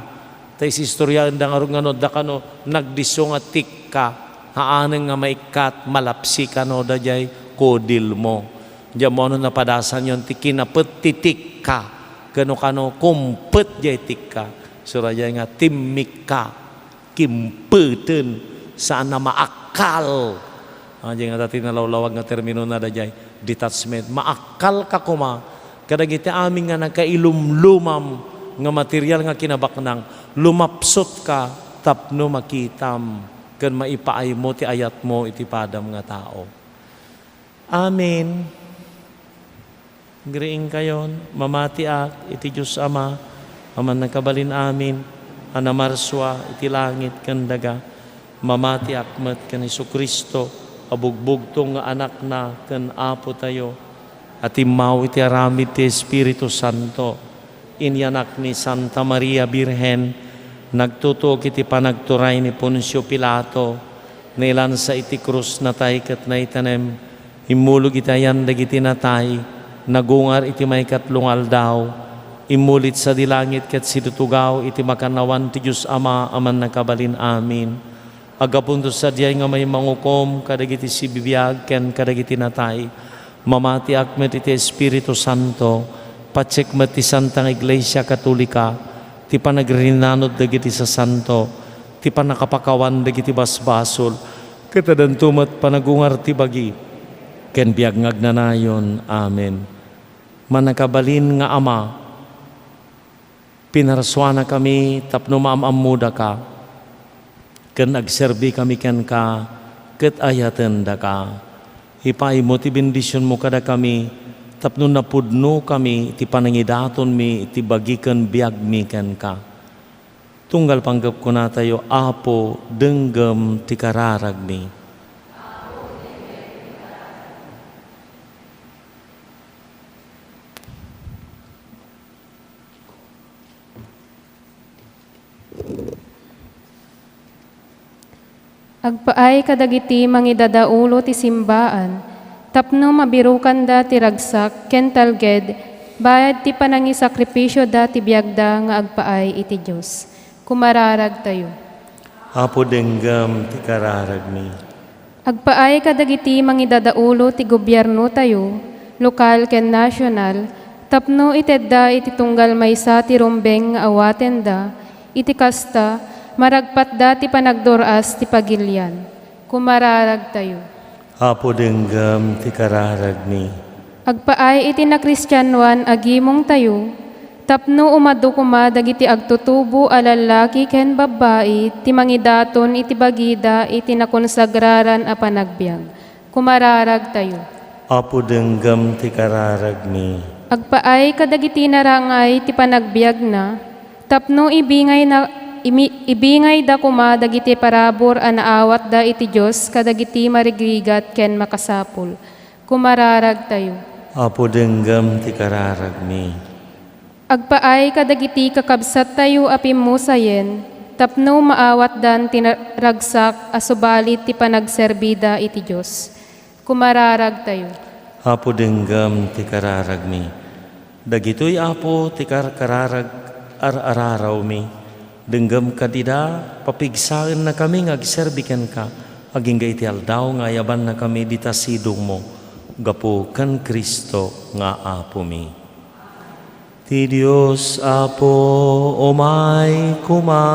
Tay si istorya anda nga no dakano nagdiso nga tikka haaneng nga maikat malapsi kano dayjay kodil mo. Diyan mo na padasan yon ti kinapet titik ka. Gano kano kumpet jay tikka. Suraya nga timmik ka. Kimpeten saan na maakal. Diyan nga dati nalawlawag nga termino na dayay detachment. Maakal ka kuma. Kadagiti amin nga nagkailumlumam nga material nga kinabaknang lumapsot ka tapno makitam. Kan maipaay mo ti ayat mo iti padam nga tao. Amen. Griing kayon, mamati ak, iti Diyos Ama, aman nagkabalin amin, anamarswa, iti langit kandaga, mamati akmat kan Isu Kristo, abugbugtong nga anak na kan apo tayo, at imaw iti aramid ti Espiritu Santo, inyanak ni Santa Maria Birhen, nagtutok iti panagturay ni Poncio Pilato, nilansa iti krus na tay kat na itanem, imulog itayan dagiti natay, nagungar iti may katlong aldaw, imulit sa dilangit ket sidutugaw iti makanawan ti Diyos Ama aman nakabalin amin. Agapunto sa diyay nga may mangukom kadagiti si bibiyag ken kadagiti natay, mamati akmet iti Espiritu Santo, patsekmet ti Santang Iglesia Katolika, ti panagrinanod dagiti sa Santo, ti panakapakawan dagiti basbasol, katadantumat panagungar ti bagi, ken biag ngagnanayon. Amen. Manakabalin nga Ama, pinaraswana kami tapno maamamuda ka, ken agserbi kami ken ka, ket ayaten da ka. Ipay mo ti bendisyon mo kada kami, tapno napudno kami, ti panangidaton mi, ti bagi ken biag mi ken ka. Tunggal panggap ko na tayo, Apo, denggem ti kararag mi. Agpaay kadagiti mangidadaulo ti simbaan, tapno mabirukan da ti ragsak, ken talged, bayad ti panangi sakripisyo da ti biagda nga agpaay iti Diyos. Kumararag tayo. Apo denggam ti kararag mi. Agpaay kadagiti mangidadaulo ti gobyerno tayo, lokal ken nasyonal, tapno itedda iti tunggal maysa ti rumbeng nga awaten da, iti kasta, maragpat dati panagdoras ti pagilian. Kumararag tayo. Apo denggam ti kararag mi. Agpaay iti na Kristyanuan agimong tayo, tapno umadu kuma dagiti agtutubo a lalaki ken babae ti mangidaton iti bagida iti nakonsagraran a panagbiag. Kumararag tayo. Apo denggam ti kararagmi. Agpaay kadagiti narangay ti panagbiag na, tapno ibingay da kuma dagiti parabor a naawat da iti Diyos kadagiti marigrigat ken makasapul. Kumararag tayo. Apo denggam ti kararagmi. Agpaay kadagiti kakabsat tayo apimusayen, tapno maawat dan tinaragsak asubalit ti panagserbida iti Diyos. Kumararag tayo. Apo denggam ti kararagmi. Dagitoy apo ti kararag araraw mi. Denggam kadida papigsaan na kami ngagserbiken ka. Aging iti aldaw nga yaban na kami dita sidong mo. Gapo kan Kristo nga apo mi. Ti Diyos apo umay kuma.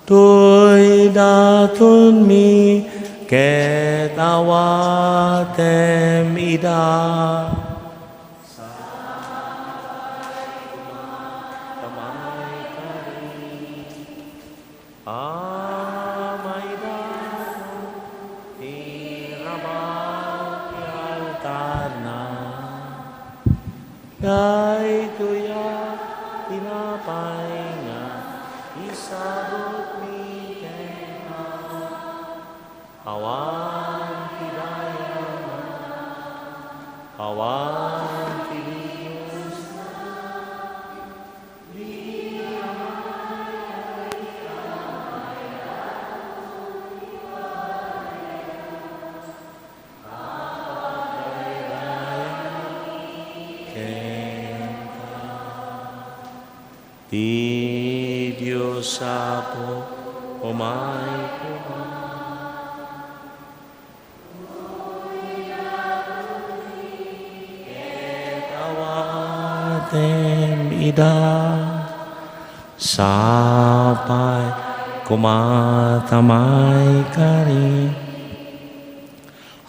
To'y daton mi ket awatem ida. Amay dato tirabaw ti altar na. Kay tuya tinapay nga isabot mi kena. Awan ti dayan, awan ti Diyos. Ti Diyos apo umay kuma. Ket awatem ida sapay kumatamay kari.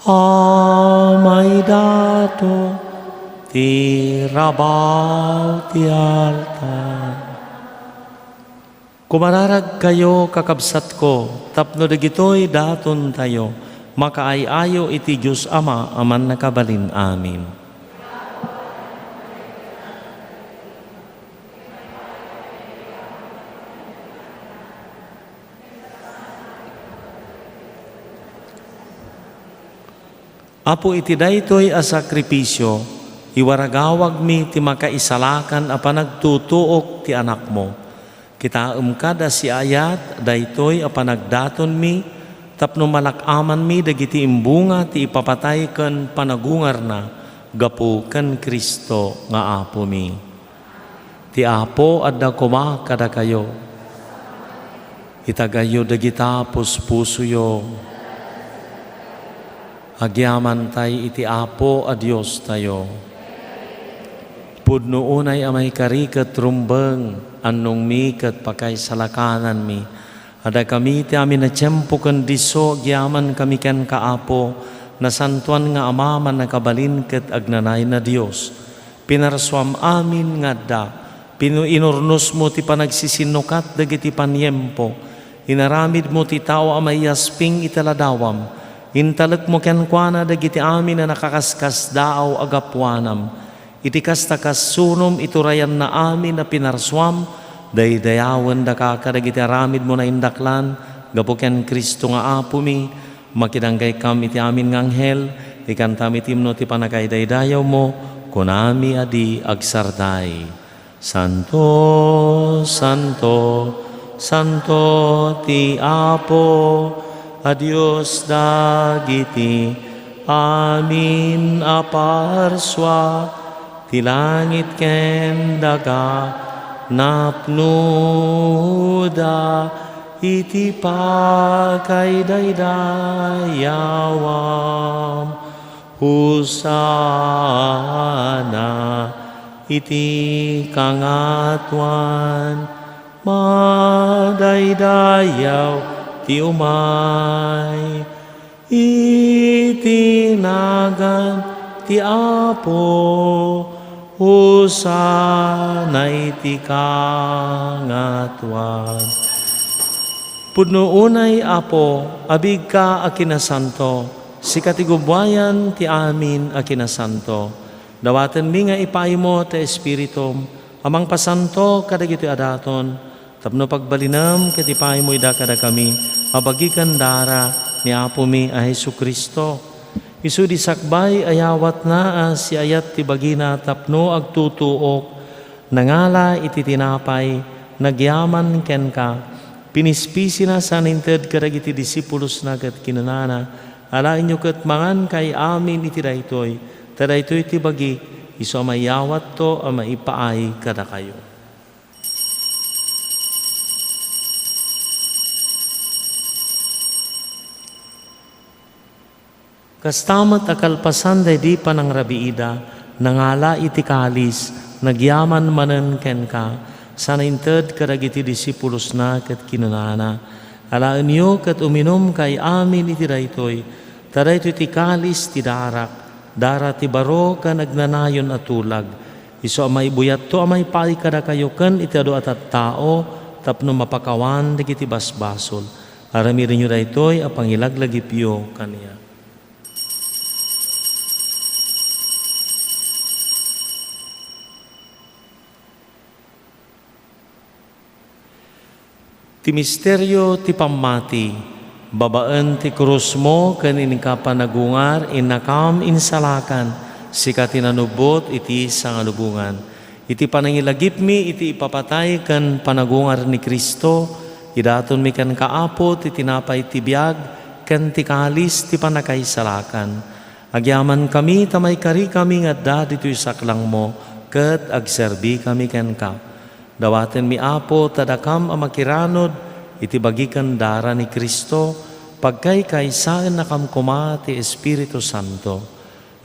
Amay dato ti rabaw ti altar. Kumararag kayo kakabsat ko, tapno dagitoy daton tayo, makaayayo iti Diyos Ama, aman nakabalin amin. Apo iti daytoy a sakripisyo, iwaragawag mi ti makaisalakan a panagtutuok ti anak mo. Kitaem kada si ayat, daytoy a panagdaton mi, tapno malakaman mi dagiti imbunga ti ipapatay ken panagungar na, gapo ken Kristo nga apo mi. Ti apo adda kuma kada kayo. Itagayo dagita puspusuyo. Agyaman tay iti apo a Dios tayo. Pudno unay amay kariket rumbeng, anong mi ket pakay salakanan mi. Ada kami ti amin na tiyempo ken diso, agyaman kami ken kaapo, na santuan nga ama man nakabalin ket agnanay na Dios. Pinarswam amin nga da, inornos mo ti panagsisinukat dagiti panyempo, inaramid mo ti tao amay yasping italadawam, intalek mo ken kuana dagiti amin na nakakaskas daaw agapwanam. Iti kastakas sunom iturayan na amin na pinarswam, daydayawan da kakadagiti aramid mo na indaklan, gapo ken Kristo nga apo mi, makidanggay kam iti amin nga anghel, ikantam itimno ti panakaydaydayaw mo, kunami adi agsarday. Santo, Santo, Santo ti Apo, a Dios dagiti, amin aparswa, ti langit ken daga, napnuda, iti pakaydayawam, husana, iti kangatuan, madaydayaw ti umay, itinagan ti Apo, husana iti kangatuan. Pudno unay Apo, abig ka akinasanto, si katigubwayan ti amin a kinasanto. Dawaten mi nga ipaimo ti Espiritum, amang pasanto kadagiti adaton, tapno pagbalinam ket ipaimo ida kada kami, mabagikan dara ni Apo mi a Jesucristo. Isu di sakbay ayawat na si ayat ti bagina tapno agtutuok, nangala iti tinapay, nagyaman ken ka, pinispisi na saninted kadagiti disipulos na ket kinunana, alain nyo ket mangan kay amin iti daytoy, tadaytoy ti bagi, iso amayawat to a maipaay kada kayo. Kastamat akalpasan day di pa ng rabiida, nangala iti kalis, nagyaman manen ken ka, saninted kadagiti disipulos na ket kinunana, alaan nyo ket uminom kay amin iti daytoy, tadaytoy ti kalis ti darak, dara ti baro ka nagnanayon at tulag. Iso amay buyat to amay pali kada kayo ken iti adu at tao tapno mapakawan dagiti basbasol. Arami rin nyo daytoy a pangilaglagipyo kaniya. Ti misteryo ti pamati, babaan ti krus mo kanin ka panagungar inakam insalakan sika tinanubot iti sangalubungan. Iti panangilagip mi iti ipapatay kan panagungar ni Kristo, idaton mi kan kaapo ti tinapay ti biag kan ti kalis ti panakaisalakan. Agyaman kami tamay kari kami nga da dito'y saklang mo ket agserbi kami ken ka. Dawaten mi Apo tadakam a makiranod iti bagikan dara ni Kristo, pagkay kaysaan nakam kuma ti Espiritu Santo.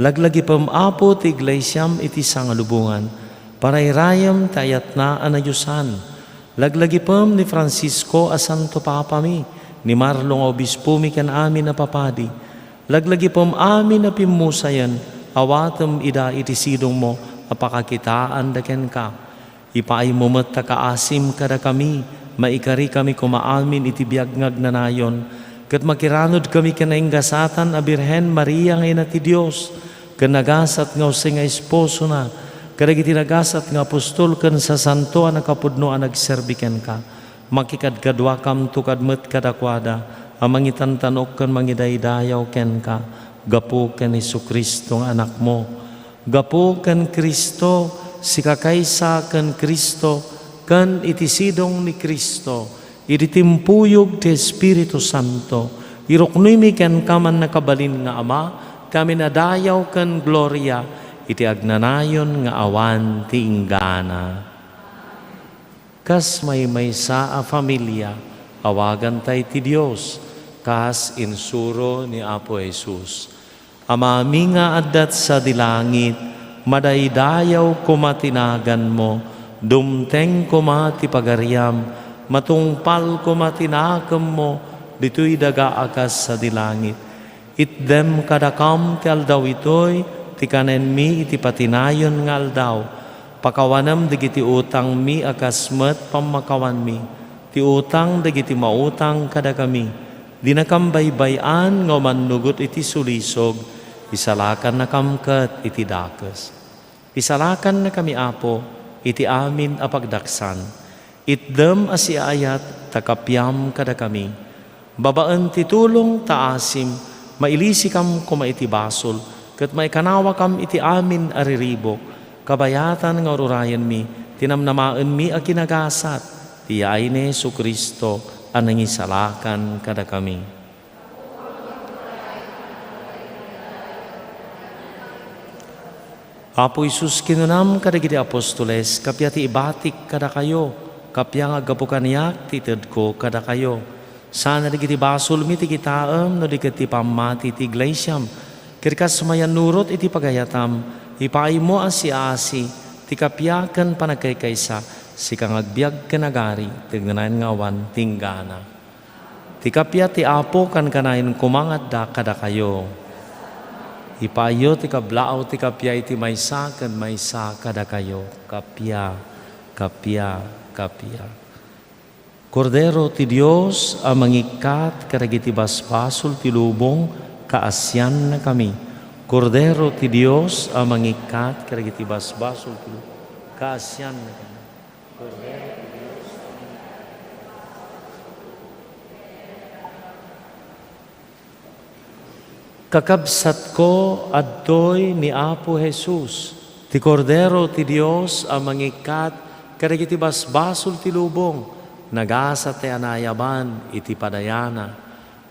Laglagi pam Apo ti iglesyam iti sangalubungan, parayrayam tayat na anayusan. Laglagi pam ni Francisco a Santo Papa mi, ni Marlong Obispo mi kan amin na papadi. Laglagi pam amin na pimusayan, awatem ida iti sidong mo, apakakitaan daken ka. Ipaay mo mat takaasim kada kami, maikari kami kumaamin iti biag ngagnanayon, ket makiranod kami kanainggasatan a Birhen Maria ngay na ti Diyos, kanagasat nga usay nga esposo na, kadagiti nagasat nga apostol ken sa santo a nakapudno a nagserbiken ka, makikadkadwa kam tukad met kadakwada, a mangitantanok ken mangidaydayaw ken ka, gapo ken Jesucristo nga anak mo, gapo ken Kristo, si kakaysa ken Kristo, ken itisidong ni Kristo, iti timpuyog ti Espiritu Santo, iruknoy mi ken kaman nakabalin nga Ama, kami nadayaw ken gloria, iti agnanayon nga awan ti inggana. Kas may sa a familia, awagan tay ti Dios, kas insuro ni Apo Jesus. Ama mi nga addat sa dilangit, madaydayaw kumatinagan mo, dumteng kumati pagariam, matungpal kumatinakam mo, dito'y dagaakas sa dilangit. Itdem kadakam ti aldaw itoy, ti kanen mi iti patinayon nga aldaw, pakawanam digiti utang mi akasmet pamakawan mi, ti utang digiti mautang kada kami, dinakambaybayan nga manugot iti sulisog, isalakan na kamkat iti dakes. Isalakan na kami Apo, iti amin a pagdaksan. Itdem asiayat takapyam kada kami. Babaan ti tulong taasim, mailisi kam kuma iti basol, ket maikanawa kam iti amin ariribok, kabayatan nga ururayan mi, tinamnamaan mi a kinagasat, tiyay ni Jesucristo, anangisalakan kada kami. Apo Isus kinunam kadagiti apostoles, kapya ti ibatik kada kayo, kapya nga gapukaniak ti ted ko kada kayo. Sana digiti basol mi ti kitaam no digiti pamati ti iglesyam, kirkas sumayan nurot iti pagayatam, ipaay mo asi-asi, ti kapyakan panagkaykaysa, si kang agbyag kanagari, tignanan nga awan tinggana. Ti kapya ti Apo kan kanayin kumangat da kada kayo. Ipayo ti kablaaw ti kapya iti maysa ken maysa kada kayo, kapya, kapya, kapya. Kordero ti Dios a mangikat kadagiti basbasol ti lubong kaasyan na kami. Kordero ti Dios ang mangikat, karagiti basbasol ti kaasyan na kami. Kakabsat ko adtoy ni Apo Jesus, ti Kordero ti Dios ang mangikat, karagiti basbasol ti lubong, nagasa ti anayaban iti padayana.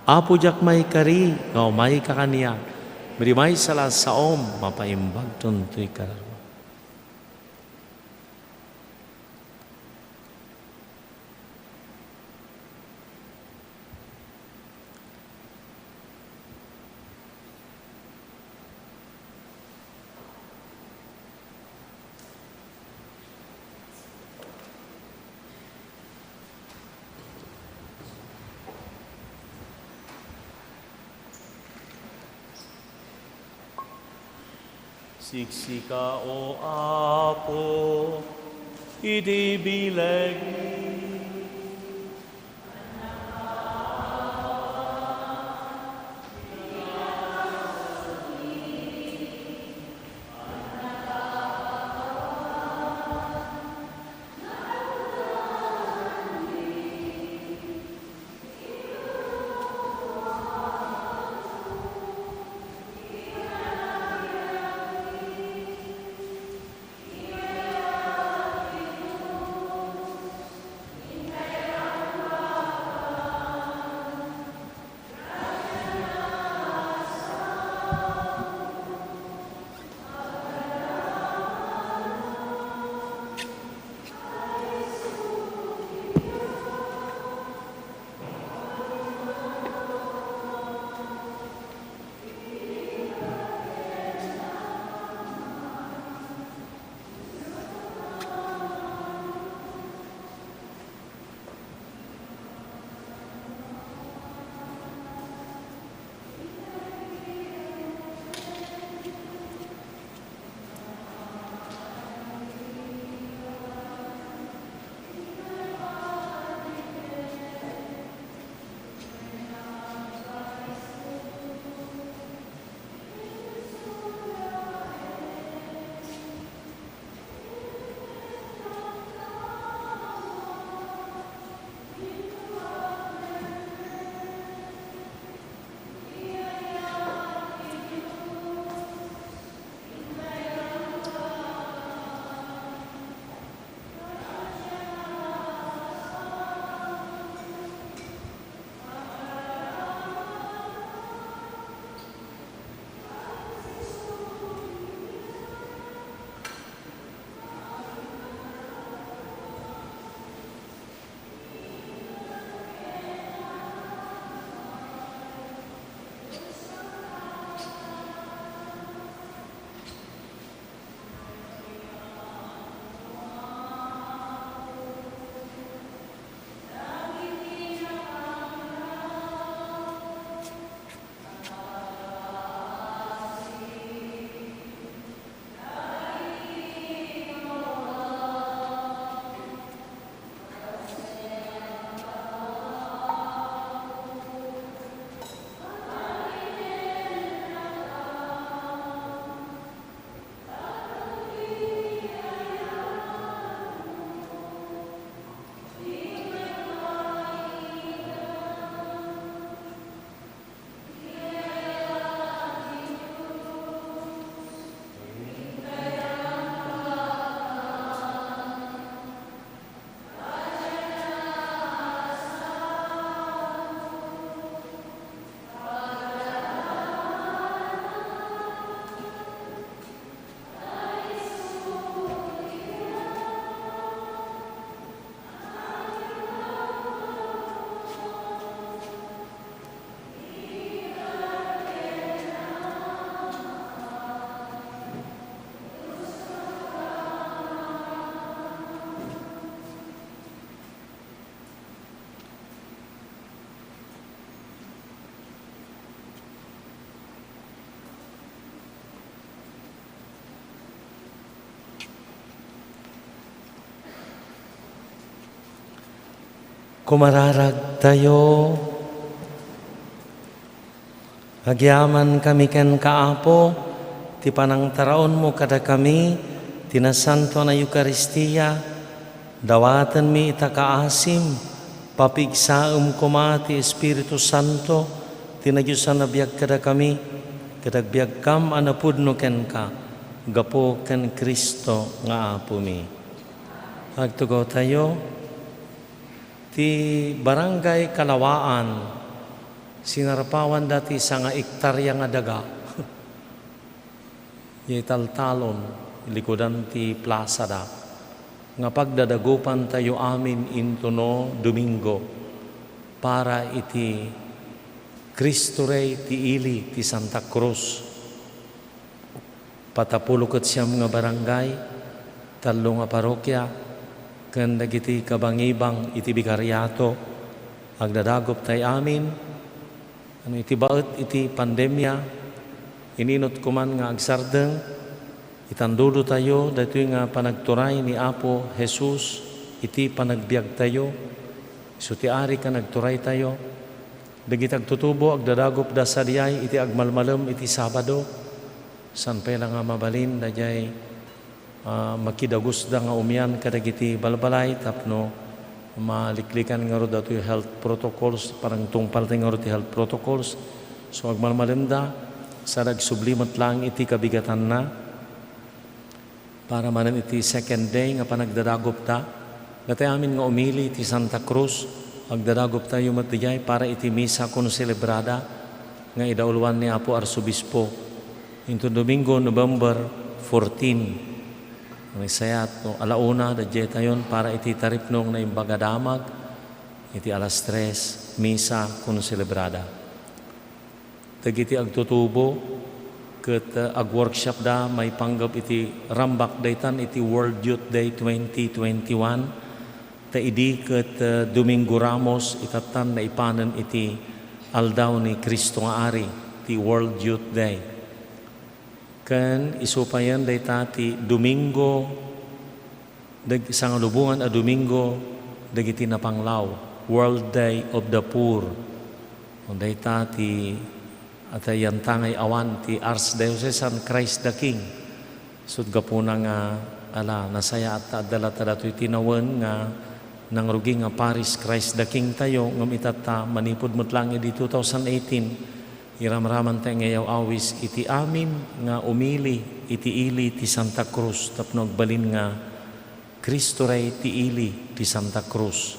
Apo jak may kari, ngaw may kakaniya, marimay salas saom, mapaimbag tuntoy kararo. Siksika o Apo, idibileg kumararag tayo. Agyaman kami ken kaapo, ti panangtaraon mo kada kami, tinasanto na Eucharistia, dawatan mi ita kaasim, papigsaem kuma ti Espiritu Santo, tinagyusan na biag kada kami, kadag biag kam anapudno ken ka, gapo ken Kristo nga apo mi. Agtugaw tayo, ti Barangay Kalawaan, sinarapawan dati sa nga ektarya nga daga. Yitaltalon, likodan ti plaza da. Nga pagdadagupan tayo amin into no Domingo para iti Cristo Rey ti ili ti Santa Cruz. Patapulukot siyam nga barangay, talo nga parokya, ken dagiti kabangibang iti bikaryato, agdadagop tayo amin, iti baet iti pandemya, ininot kuman nga agsardeng, itandudo tayo, dito nga panagturay ni Apo Jesus, iti panagbiag tayo, so ti ari ka nagturay tayo, dagiti agtutubo, agdadagop da sa diyay, iti agmalmalem, iti Sabado, san pela nga mabalin, dayay makidagus da nga umyan, kadagiti balbalay, tapno, maliklikan nga ro dato yung health protocols, parang tungpal tayo nga ro ti health protocols. So agmalmalinda, sa nagsublimat lang iti kabigatan na, para manan iti second day nga panagdadagop ta. Dati amin nga umili ti Santa Cruz, agdadagop tayo matijay para iti misa kun celebrada, nga idauluan ni Apo Arsobispo. Into Domingo, November 14. May sayat, no, alauna, dadya tayon para iti taripnong na imbagadamag, iti alas 3, misa kun celebrada. Tagiti agtutubo, ket ag-workshop da, may panggap iti rambak daytan, iti World Youth Day 2021, taidi ket Domingo Ramos, itatan na ipanan iti aldaw ni Kristo nga Ari, ti World Youth Day. Kan isupayan day tati Domingo sa nga lubungan a Domingo dagiti napanglaw World Day of the Poor. Day tati at yantangay awan ti Archdiocesan Christ the King. Sud gapuna nga nasaya at adala datoy tinawen nga nangrugi nga Paris Christ the King tayo ngam itata manipod metlang di 2018. Iramraman tayo ngayaw awis iti amin nga umili iti ili ti Santa Cruz tapno agbalin nga Cristo Rey ti ili ti Santa Cruz.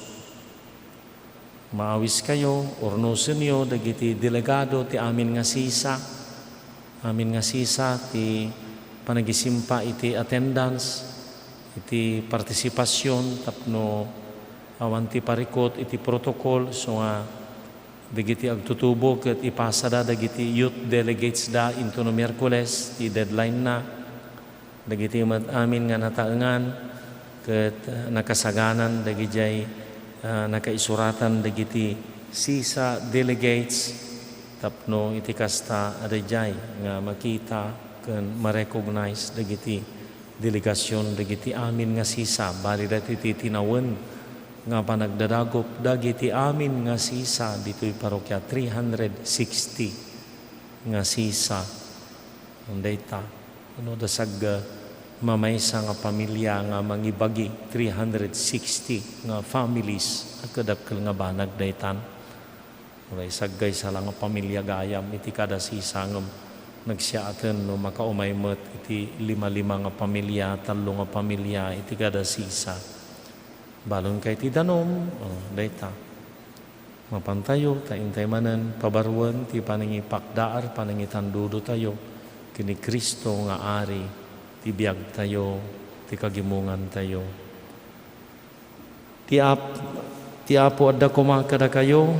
Maawis kayo, ornosen nyo, dagiti delegado ti amin nga sisa ti panagisimpa iti attendance, iti partisipasyon tapno awan ti parikot iti protocol so nga dagiti agtutubo ket ipasada dagiti youth delegates da into no Miyerkules ti deadline na dagiti amin nga nataengan ket nakasaganan dagiti nakaisuratan dagiti sisa delegates tapno iti kasta adayjay nga makita ken ma-recognize dagiti delegasyon dagiti amin nga sisa bali dati tinawen nga panagdadagop dagiti amin nga sisa dito'y parokya 360 nga sisa unday ta dasag mamaysa nga pamilya nga mangibagi 360 nga families agkadakkel nga banag daytan uray saggay sa lang nga pamilya gayam iti kada sisa ngem nagsiyaaten no makaumay met iti 5 nga pamilya 3 nga pamilya iti kada sisa. Balon kay ti danom, dayta. Mapantayo, taintay manen, pabarwan, ti panangipakdaar, panangitandudo tayo, kini Kristo nga Ari, ti biag tayo, ti kagimungan tayo. Ti Apo adda kumakada kayo,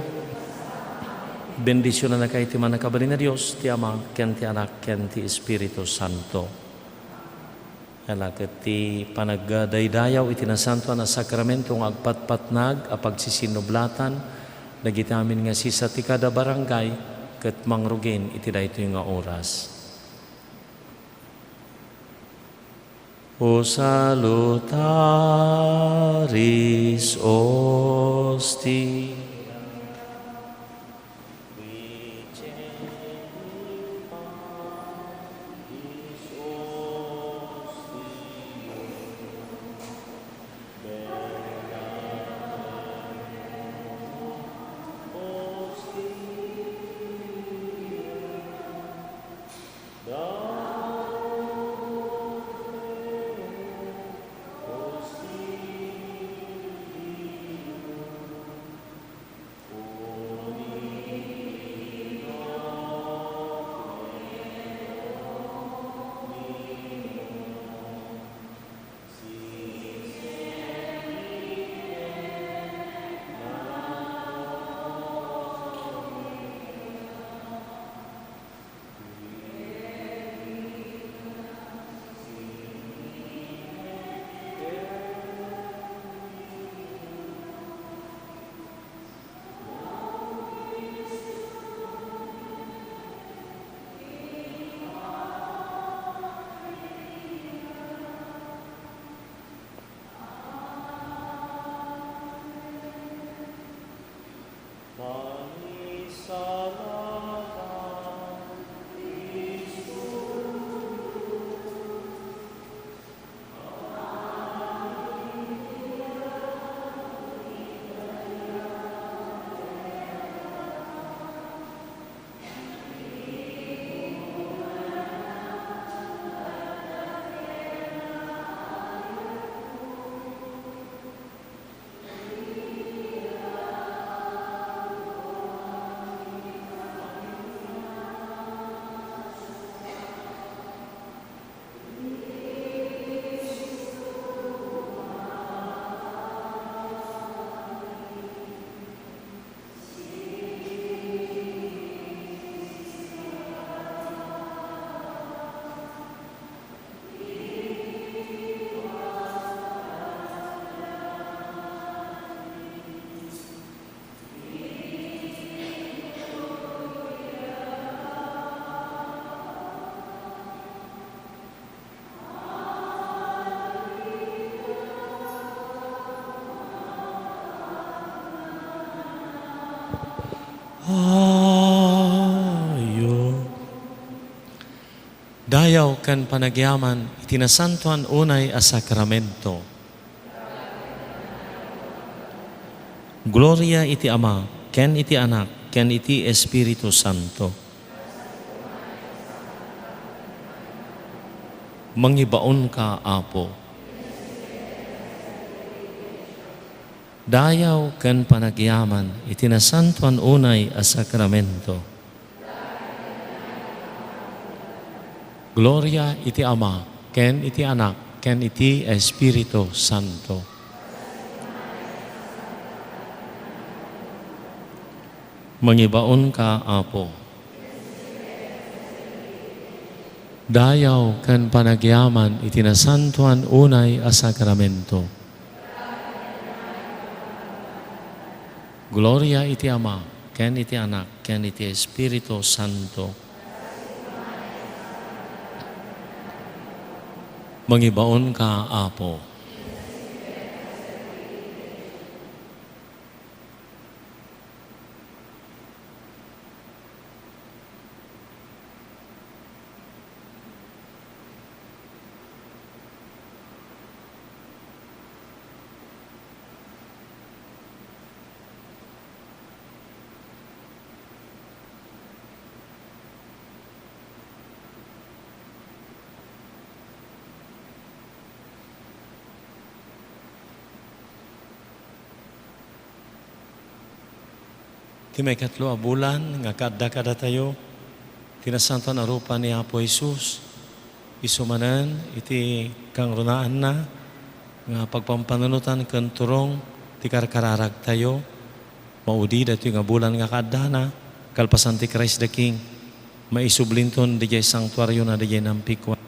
bendisyon na kay ti manakabalin na Diyos, ti Ama, ken ti Anak, ken ti Espiritu Santo. Ket ti panagdaydayaw iti nasanto na sakramento nga agpatpatnag a pagsisinublatan dagiti amin nga sisa ti kada barangay ket mangrugin iti daytoy nga oras. O salutaris osti Ayo. Dayaw kan panagyaman, itinasantuan unay a sakramento. Gloria iti Ama, ken iti Anak, ken iti Espiritu Santo. Mangibaon ka, Apo. Dayaw ken panagyaman, itinasantuan unay a sakramento. Gloria iti Ama, ken iti Anak, ken iti Espiritu Santo. Mangibaon ka, Apo. Dayaw ken panagyaman, itinasantuan unay a sakramento. Gloria iti Ama, ken iti Anak, ken iti Espiritu Santo. Mangibaon ka, Apo. Iti may katlo a bulan, nga kada tayo, tinasantan arupa ni Apo Jesus, isumanan, iti kang runaan na, nga pagpampanunutan kan turong, ti karkararag tayo, maudi dito nga bulan nga kada na, kalpasan ti Christ the King, maisublinton di jay sanctuaryo na di jay nampikwa.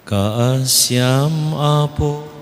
Kaasyam, Apo.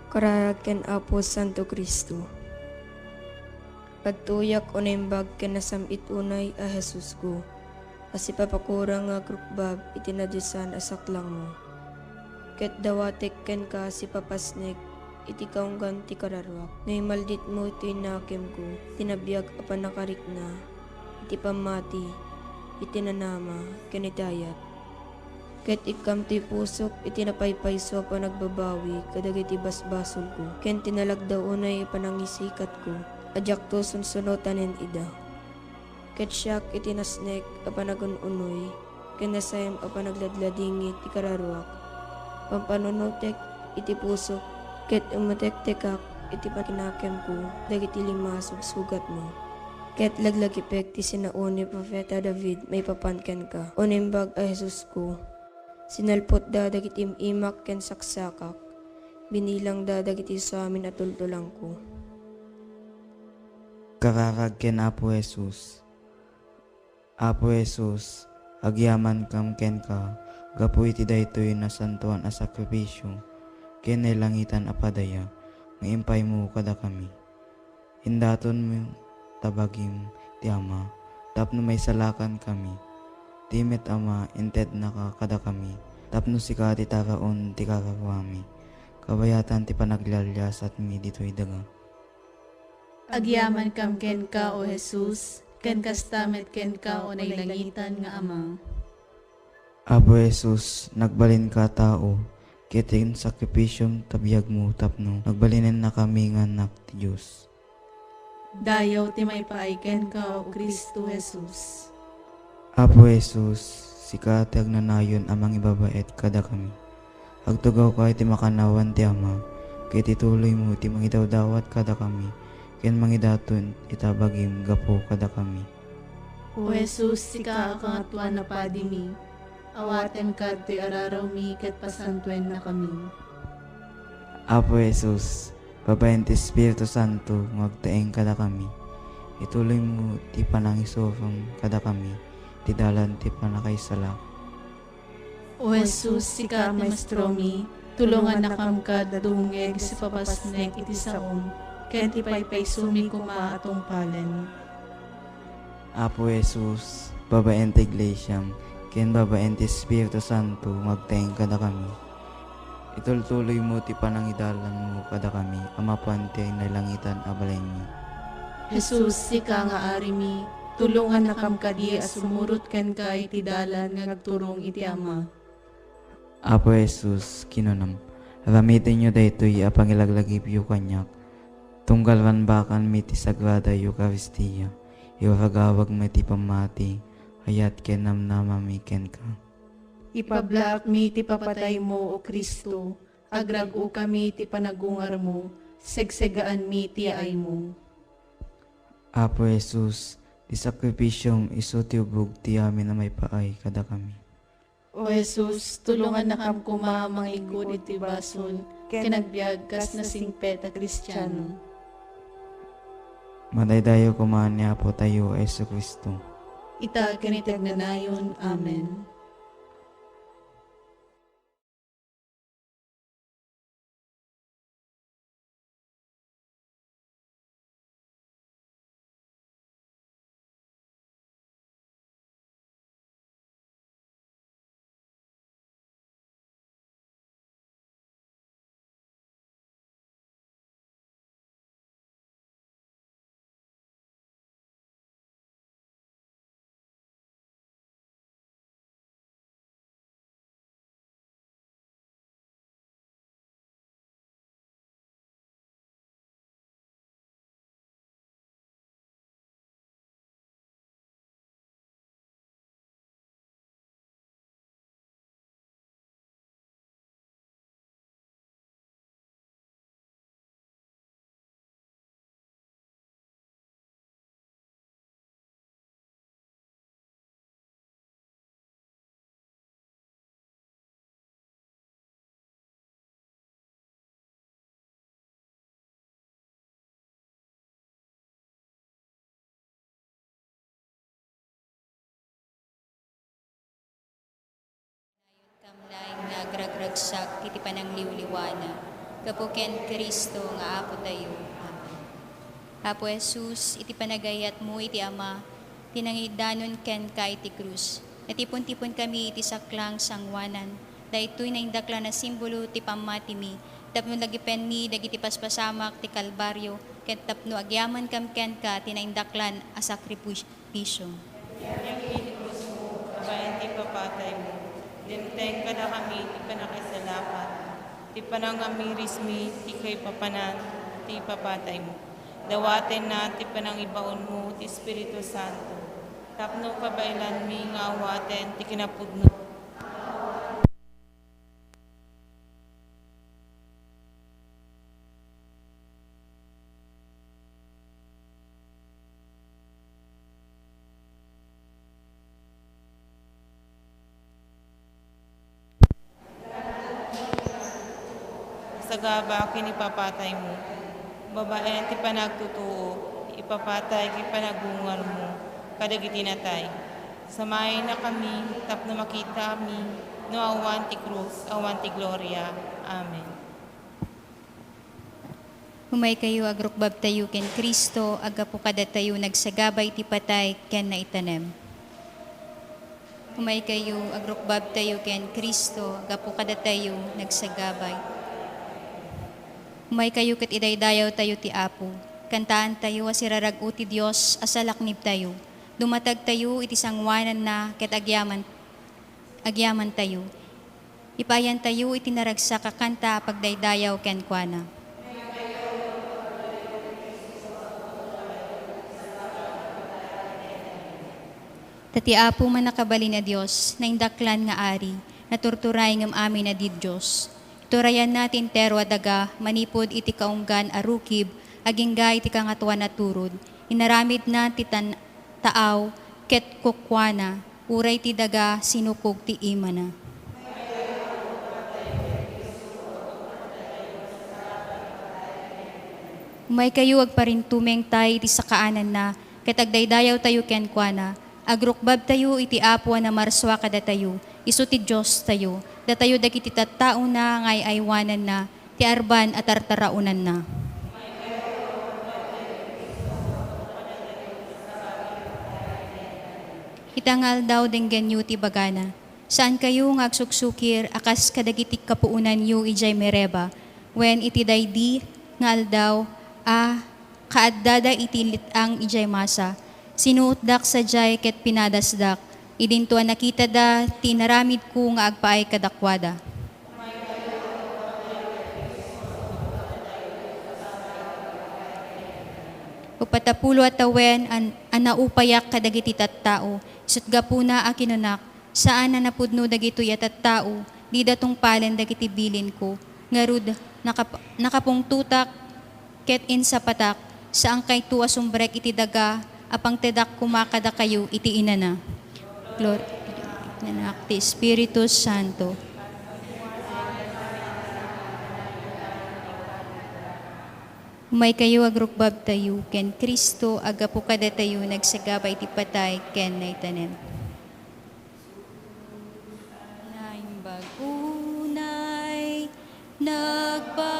Kararag ken Apo Santo Kristo. Pagtuyak o naimbag ken nasamit unay a Jesus ko. Kasi papakurang nga krukbab itinadyusan asaklang mo. Ket dawatek ken ka si papasnek iti kaunggan ti kararwak. Ngay maldit mo iti nakem ko, tinabiyag apan nakarik na, iti pamati, iti nanama, ken itayat. Ket ikam ti pusok iti napaypayso pa nagbabawi kadag iti basbasol ko. Ken tinalagdaw unay panangisikat ko. Adyak to sunsunotanin ida. Ket siyak iti nasnek apan nagununoy. Ken nasayam apan nagladladingit ti kararwak. Pampanunutek iti pusok. Ket umutek-tekak iti pakinakem ko. Dagiti limasog sugat mo. Ket laglagipek ti sinauni Propeta David may papanken ka. Unimbag a Jesus ko. Sinalpot da dagiti imak ken saksakak. Binilang da dagiti sa amin at tultulang ko. Kararag ken Apo Jesus. Apo Jesus, agyaman kam ken ka, gapu iti daytoy na santuan a sakripisyo, ken langitan a padaya, nga impay mo kada kami. Indaton mo tabagim ti Ama, tapno may salakan kami. Timet Ama, inted na ka kada kami, tapno sika ti taraon ti kakakwami. Kabayatan ti panaglalyas at mi dito'y daga. Agyaman kam ken ka o Jesus, ken kastamet ken ka o nailangitan nga Ama. Apo Jesus, nagbalin ka tao, kitin sakripisyong tabiyag mo tapno, nagbalinin na kami nga anak ti Diyos. Dayaw ti may paaiken ka o Kristo Jesus. Apo Jesus, sika ti agnanayon amang ibabait kada kami. Agtugaw ka iti makanawan ti Ama, kiti tuloy mo ti mangidawdawat kada kami, ken mangidaton itabagim gapo kada kami. O Jesus, sika akangatuan na padi mi, awaten ka ti araraw mi ket pasantuen na kami. Apo Jesus, babayan ti Espiritu Santo, magtaeng kada kami. Ituloy mo ti panangisofam kada kami, ti dalan ti panakaisala. O Jesus, sika ti maestro mi, tulungan na kam ka dadungeg si papasnek iti saom, ken ti paypaysumi kuma atong palen. Apo Jesus, babayan ti Iglesiam, ken babayan ti Espiritu Santo, magtaeng kada kami. Itultuloy mo ti panangidalan mo kada kami, amapan ti nalangitan abalay mi. Jesus, sika nga ari mi, tulungan na kam kadi asumurot ken ka iti dalan nga nagturong iti Ama. Apo Jesus, kinunam, ramitin nyo daytoy apangilaglagip yu kanyak, tunggalwan bakan mi ti Sagrada Eucharistia, iwaragawag mi ti pamati, hayat ken namnamami ken ka. Ipablaak mi ti papatay mo o Kristo, agrago kami ti panagungar mo, segsegaan mi ti ay mo. Apo Jesus, di sakripisyong iso ti ubog ti amin na may paay kada kami. O Jesus, tulungan na kam kuma mangigod iti basol, kinagbiag kas na singpet a Kristiyano. Madaydayo kumaan ni Apo tayo, Yesu Kristo. Ita kanitag na nayon. Amen. Kamlaing nga agragragsak iti panangliwliwana. Kapuken Kristo nga Apo tayo. Amen. Apo Jesus, iti panagayat mo iti Ama, tinangidanon ken ka iti krus. Natipon-tipon kami iti saklang sangwanan, daytoy na indakla na simbolo ti pamatimi, tapno lagipen mi dagiti paspasamak ti kalbaryo, ket tapno agyaman kam ken ka tinaindaklan a sakripisyo. Yang inigus mo, kabayan ti papatay mo, dinteng ka na kami, ti panakisalapat, ti panangamiris mi, ti kay papanan, ti papatay mo. Dawaten na ti panangibaon mo, ti Espiritu Santo, tapno kabailan mi nga awaten, ti kinapudno. Sagaba kinipapatay mo, babae ti panagtutuo, ipapatay ki panagungar mo, kadagiti natay. Samayin na kami, tapno makita kami, no awan ti krus, awan ti gloria. Amen. Humay kayo agrukbab tayo ken Kristo, agapo kada tayo nagsagabay ti patay ken naitanem. Humay kayo agrukbab tayo ken Kristo, agapo kada tayo nagsagabay. Humay kayo ket idaydayaw tayo ti Apo, kantaan tayo asirarag ti Dios asalaknib tayo. Dumatag tayo iti sangwanan na ket agyaman tayo. Ipayan tayo iti naragsak kakanta pagdaydayaw ken kuana. Tati Apo man nakabali na Dios, na indaklan nga ari, naturturay ngam amin na di Dios. Turayan natin terwa daga, manipod iti kaunggan arukib, agingga iti kangatuan na turod. Inaramid na ti taaw, ket kukwana, uray ti daga, sinukog ti imana. Umay kayo agparintumeng tay iti sakaanan na, ket agdaydayaw tayo ken kuana, agrukbab tayo iti Apo na marswa kada tayo, isu ti Diyos tayo, datayo dagiti tattao na ngay aywanan na, ti arban at tartaraunan na. Itangal daw denggan yu ti bagana, saan kayo ngagsuksukir akas kadagiti kapuunan yu ijay mereba, when iti daydi nga aldaw kaaddada iti litang ijay masa, sinuutdak sa jay ket pinadasdak, idintuan nakita da, tinaramid ko nga agpaay kadakwada. Upatapulo at tawen, anaupayak kadagiti tattao, sutga po na akinunak, saan na napudno dagitoy at tattao, di datong palen dagiti bilin ko, ngarud nakapong tutak, ket in sa patak, saan kay tuwa sumbrek iti daga, apang tedak kumakada kayo iti inana. Glory na ti Espiritu Santo. Umay kayo agrukbab tayo, ken Kristo agapo kada tayo nagsagabay ti patay ken naitanem. Naimbag unay nagpasulag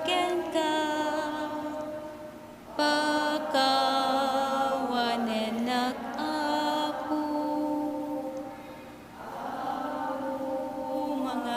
ken ka pakawanen nag-apo mga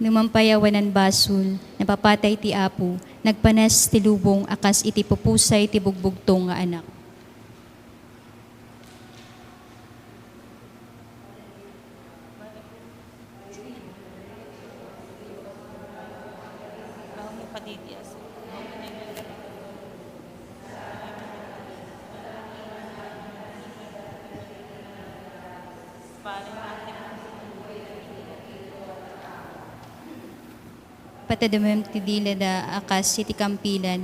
Numampayawan ng basol, napapatay ti Apo, nagpanas ti lubong akas iti pupusay ti bugbugtong nga anak. Patadamam ti dila da akas iti kampilan,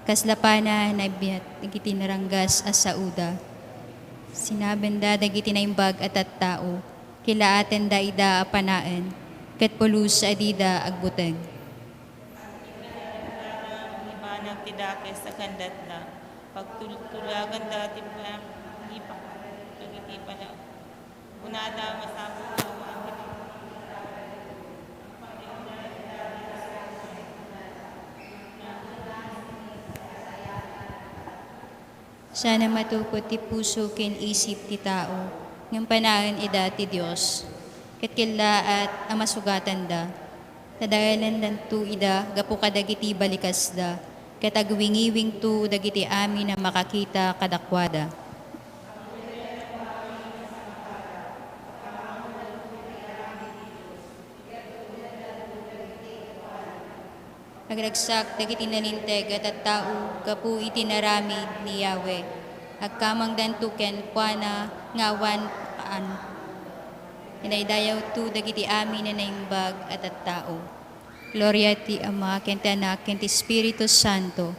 kaslapana na biat dagiti naranggas as sauda. Sinaben da dagiti naimbag at tao, kilaaten da ida apanaan, ket pulus sa adida agbuteng. Imanang tidakes sa kandat na, pagtulagan dati pa, ipa, pagiti pa na, unada masabot na Sana matukot ti puso ken isip ti tao, ng panaan ida ti Diyos. Ket kila at ang masugatan da, tadayalan dan tu ida, gapu kadagiti balikas da, ket agwingiwing tu dagiti amin na makakita kadakwada. Nagragsak dagiti nalinteg at tao kapu iti naramid ni Yahweh. Agkamang dantuken kuana ngawan kaan. Inaydayaw tu dagiti amin na naimbag at tao. Gloria ti Ama, ken ti Anak, ken ti Espiritu Santo.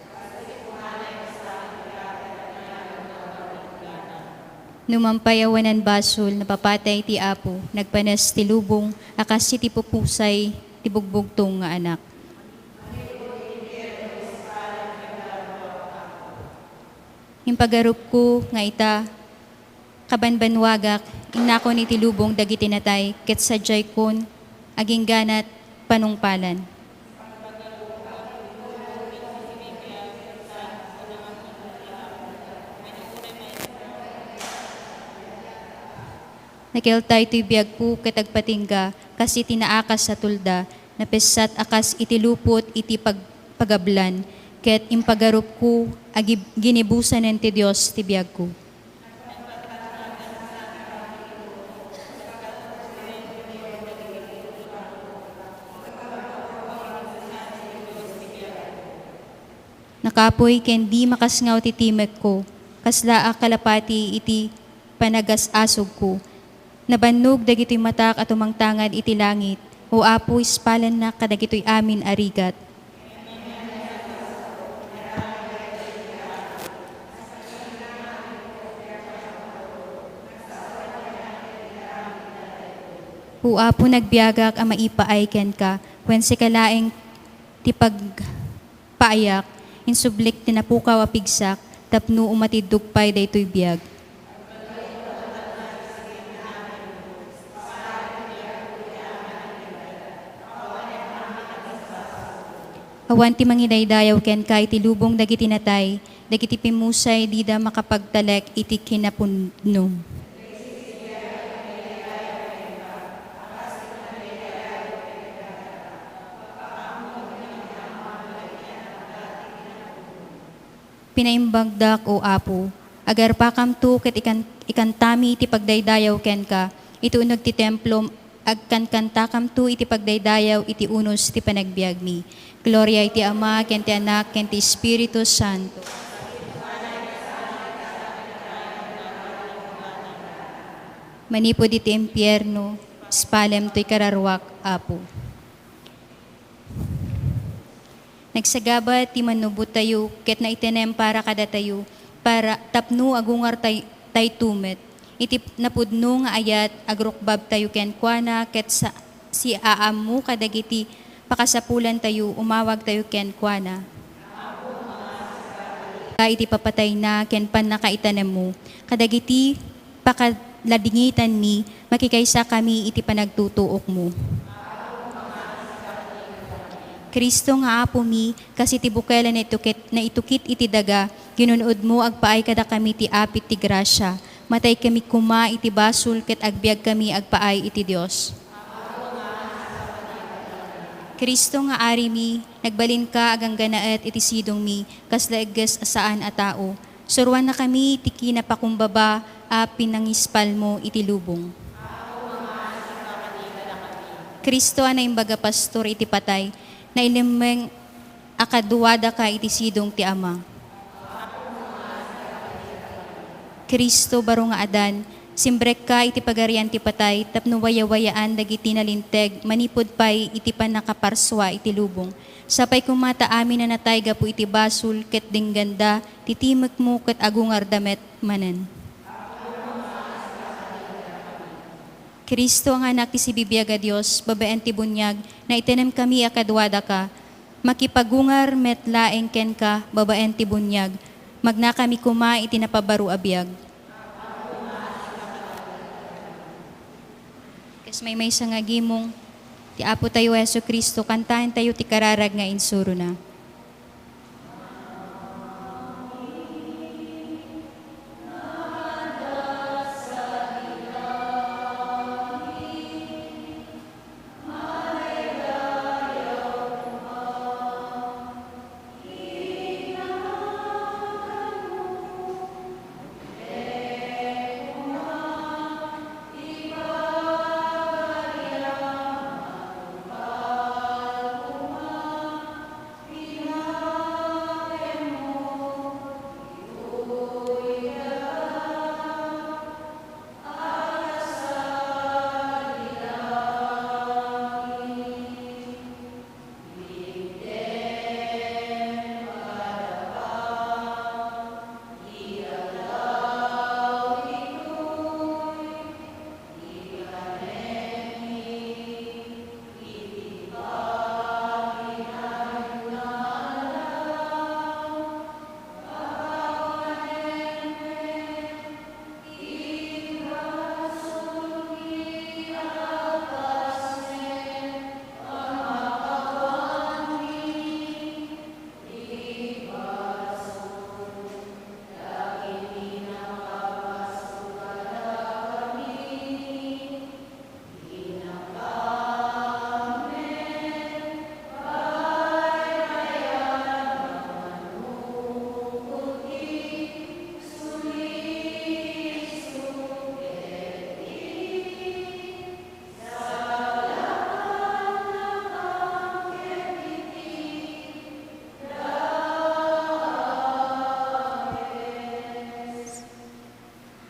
Numampayawanan basol, napapatay ti Apo, nagpanas ti lubong, akas ti pupusay, ti bugbugtong nga anak. Impagarup ko nga ita, kabanbanwagak, inako ni tilubong dagiti natay, ket sadyay kon, aging ganat, panungpalan. Nakiltay to'y biyag po katagpatingga, kasi tinaakas sa tulda, napesat akas itilupot iti pagablan, ket impagarup ko, ginibusan ti Diyos ti biyag ko. Nakapoy ken di makasngaw ti timek ko, kasla a kalapati iti panagas-asog ko. Nabannog dagitoy matak at umangtangad iti langit, o apo ispalan na kadagitoy amin arigat. Uapo nagbiagak ang maipaay ken ka, when si kalaeng tipagpaayak, insublik tinapukaw a pigsak, tapno umatidugpay daytoy biag. Awan ti mangidaydayaw ken ka iti lubong dagiti natay, dagiti pimusay dida makapagtalek iti kinapunnom. Pinaimbagdak o apo, agar pakam tu ket ikantami iti pagdaydayaw ken ka, iti uneg ti templo, agkankantakam tu iti pagdaydayaw iti unos ti panagbiag mi. Gloria iti Ama, ken ti Anak, ken ti Espiritu Santo. Manipod iti impyerno, spalem to'y kararwak, apo. Nagsagabat ti manubot tayo, ket na itenem para kada tayo, para tapno agungar tay tumet. Iti napudno nga ayat, agrukbab tayo ken kuana, ket si aamu kadagiti pakasapulan tayo, umawag tayo ken kuana. Iti papatay na, ken pan nakaitanem mo, kadagiti pakaladingitan mi, makikaysa kami iti panagtutuok mo. Kristo nga apo mi, kasi tibukelan na itukit iti daga, ginunood mo agpaay kada kami ti apit ti grasya. Matay kami kuma iti basol, ket agbiag kami agpaay iti Dios. Kristo nga ari mi, nagbalin ka agang ganaet iti sidong mi, kaslaigas asaan a tao. Surwan na kami, tiki na pakumbaba, a pinangispal mo iti lubong. Kristo na imbaga pastor iti patay, na ilimeng akaduwada ka iti sidong ti ama. Kristo baro nga adan, simbrek ka iti pagarian ti patay, tapno wayawayaan dagiti nalinteg, manipod pay iti panakaparswa iti lubong. Sapay kumata amin na natay gapu iti basul, ket dingganda, titimek mo ket agungar damet manen. Kristo ang anak ti si bibiyaga Dios, babaen ti bunyag, na itenem kami akadwada ka, makipagungar met laeng ken ka, babaen ti bunyag, magna kami kuma iti napabaru abiyag. Kas may sangagimong, ti Apo tayo Yesu Kristo, kantahin tayo ti kararag nga insuro na.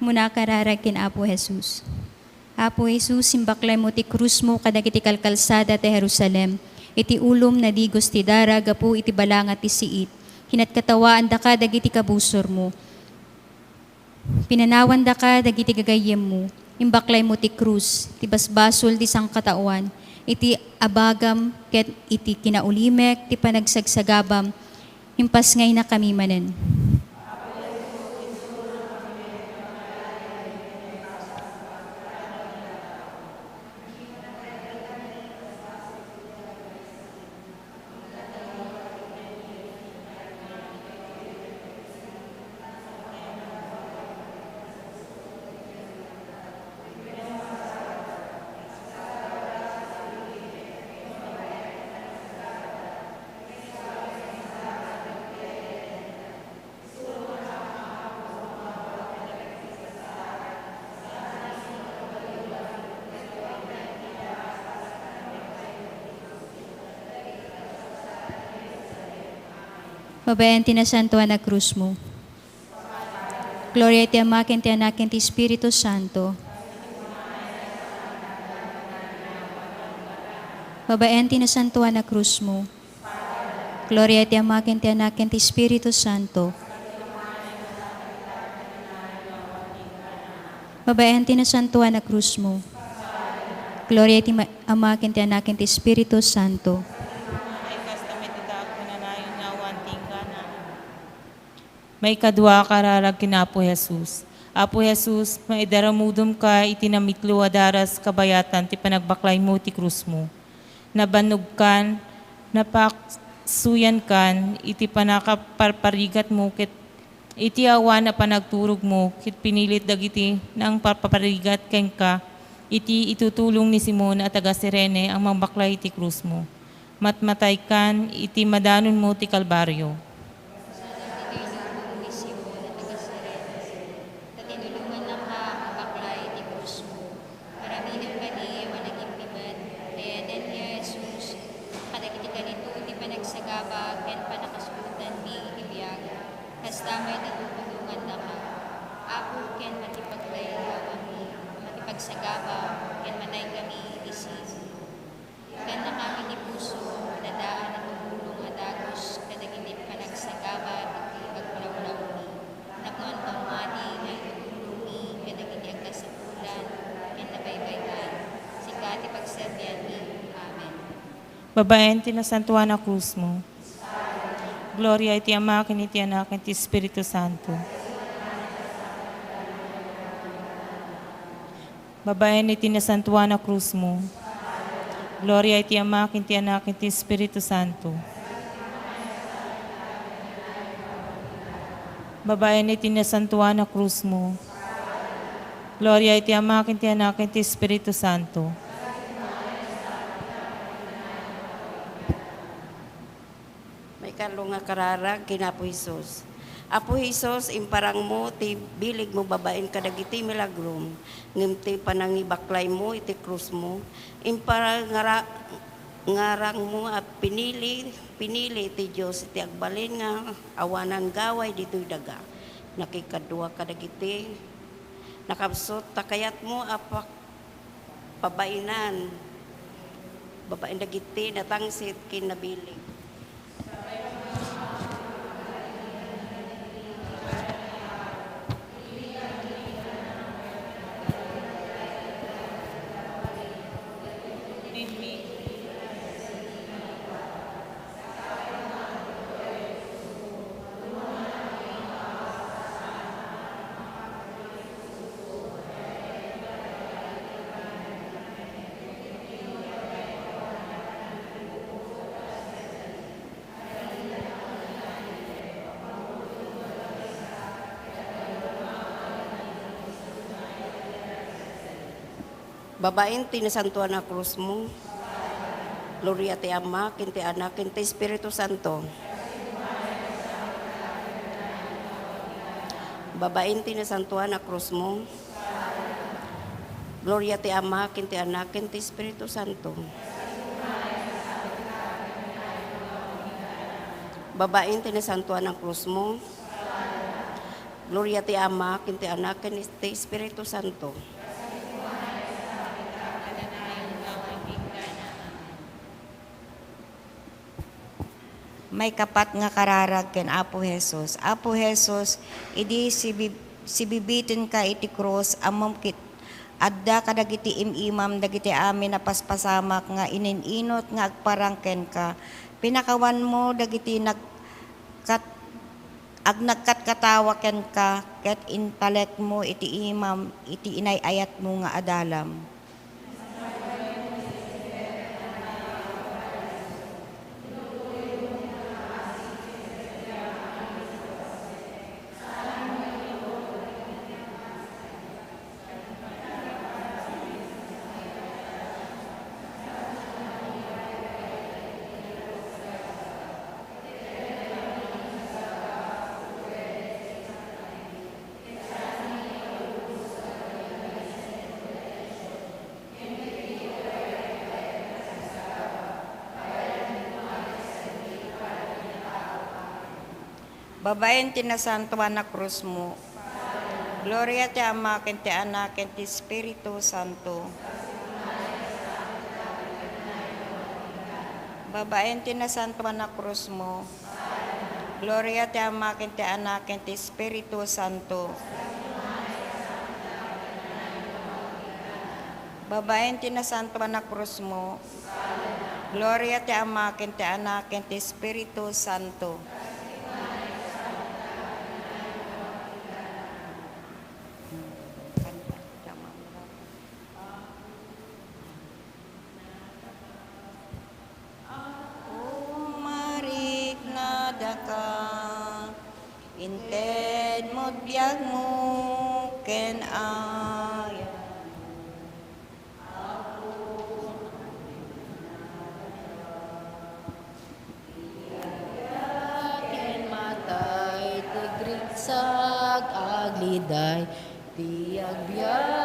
Muna kararag kin Apo Jesus. Apo Jesus, simbaklay mo ti krus mo kadagiti kalkalsada ti Jerusalem. Iti ulom na digos ti dara, gapu iti balangat ti siit. Hinatkatawaan da ka dagiti kabusor mo. Pinanawan da ka dagiti gagayem mo. Imbaklay mo ti krus, ti basbasol ti sangkatauan. Iti abagam ket iti kinaulimek, ti panagsagsagabam. Impas ngay na kami manen. Babayan tinasantuan na krus mo. Gloria ti Ama, ken ti Anak, ken ti Espiritu Santo. Babayan tinasantuan na krus mo. Gloria ti Ama, ken ti Anak, ken ti Espiritu Santo. Babayan tinasantuan na krus mo. Gloria ti Ama, ken ti Anak, ken ti Espiritu Santo. May kadwa kararag kina Apo Jesus. Apo Jesus, maidaramudom ka itinamitlo adaras kabayatan ti panagbaklay mo ti krus mo. Nabanog kan, napaksuyan kan, iti panakaparparigat mo kit iti awan na panagturog mo kit pinilit dagiti nang parpaparigat ken ka, iti itutulong ni Simon at taga Sirene ang mambaklay ti krus mo. matmatay kan, iti madanon mo ti kalbaryo. Tatinulungan na ka, mabaklay, ti krus mo. Maramihan ka ni, managing biman, dayanan ni Jesus, kadagiti ganito, ti panagsagaba, ken panakasutan ni ibiyag. Kastamay natutulungan na ka. Apo, ken matipaglay kami, matipagsagaba, ken manay kami isin. Ken na kami ni puso, nadaan at tumulong adagos, kadagiti panagsagaba, iti pagpalawlaw ni. Nakuan pamani, na itutulong ni, kadagiti agkasatulan, ken nabaybayan. Sikati pagserbian ni. Amen. Babaen, tinasantuan na krus mo. Gloria iti Ama, ken iti Anak, ken iti Espiritu Santo. Babaen, iti nasantuan na krus mo. Gloria iti Ama, ken iti Anak, ken iti Espiritu Santo. Babaen, iti nasantuan na krus mo. Gloria iti Ama, ken iti Anak, ken iti Espiritu Santo. May kalo nga kararag kinapo Hesus. Apo Hesus, imparang mo, ti bilig mo babaen kadagiti milagrom. Ngem ti panangibaklay mo, iti krus mo. Imparang ngarang mo at pinili ti Diyos, iti agbalin nga awanan gaway dito'y daga. Nakikadua kadagiti. Nakabsot, takayat mo apak pabainan. Babaen dagiti, natangsit kinabilig. Babaen, tinasantuan na krus mo. Gloria ti Ama, ken ti Anak, ken ti Espiritu Santo. Babaen, tinasantuan na krus mo. Gloria ti Ama, ken ti Anak, ken ti Espiritu Santo. Babaen, tinasantuan na krus mo. Gloria ti Ama, ken ti Anak, ken ti Espiritu Santo. May kapat nga kararag ken Apo Jesus. Apo Jesus, idi si bibitin ka iti krus amom kit adda kadagiti imam dagiti amin na paspasamak nga inininot nga agparangken ka. Pinakawan mo dagiti nagkatkatawa ken ka ket intalek mo iti imam iti inayayat mo nga adalam. Babaen, tinasantuan na krus mo. Gloria ti Ama, ken ti Anak, ken ti Espiritu Santo. Babaen, tinasantuan na krus mo. Gloria ti Ama, ken ti Anak, ken ti Espiritu Santo. Babaen, tinasantuan na krus mo. Gloria ti Ama, ken ti Anak, ken ti Espiritu Santo. Inted mo biyag mo ken ay baliday, ti agbyag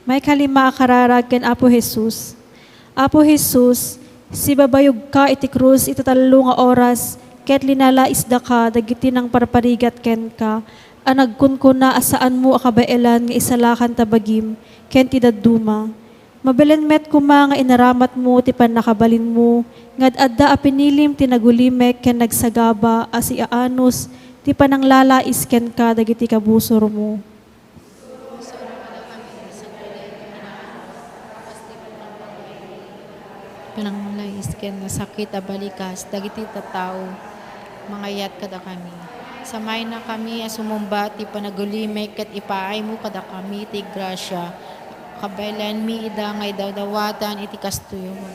May kalima akararag ken Apo Jesus. Apo Jesus, si babayog ka iti krus itatalo nga oras, ket linalaisda ka dagiti nang parparigat ken ka, anagkunkuna asaan mo akabaelan nga isalakan tabagim, ken ti dadduma. Mabelen met kuma nga inaramat mo ti panakabalin mo, ngad adda a pinilim ti nagulimek ken nagsagaba as iaanos ti pananglalais ken ka dagiti kabusor mo. Pananglalais ken nga sakit a balikas dagiti tattao mangayat kada kami. Samay na kami a sumumba ti panagulimek ket ipaay mo kada kami ti grasya. Kabaylan mi ida ngay dawdawatan iti kastuyo mo.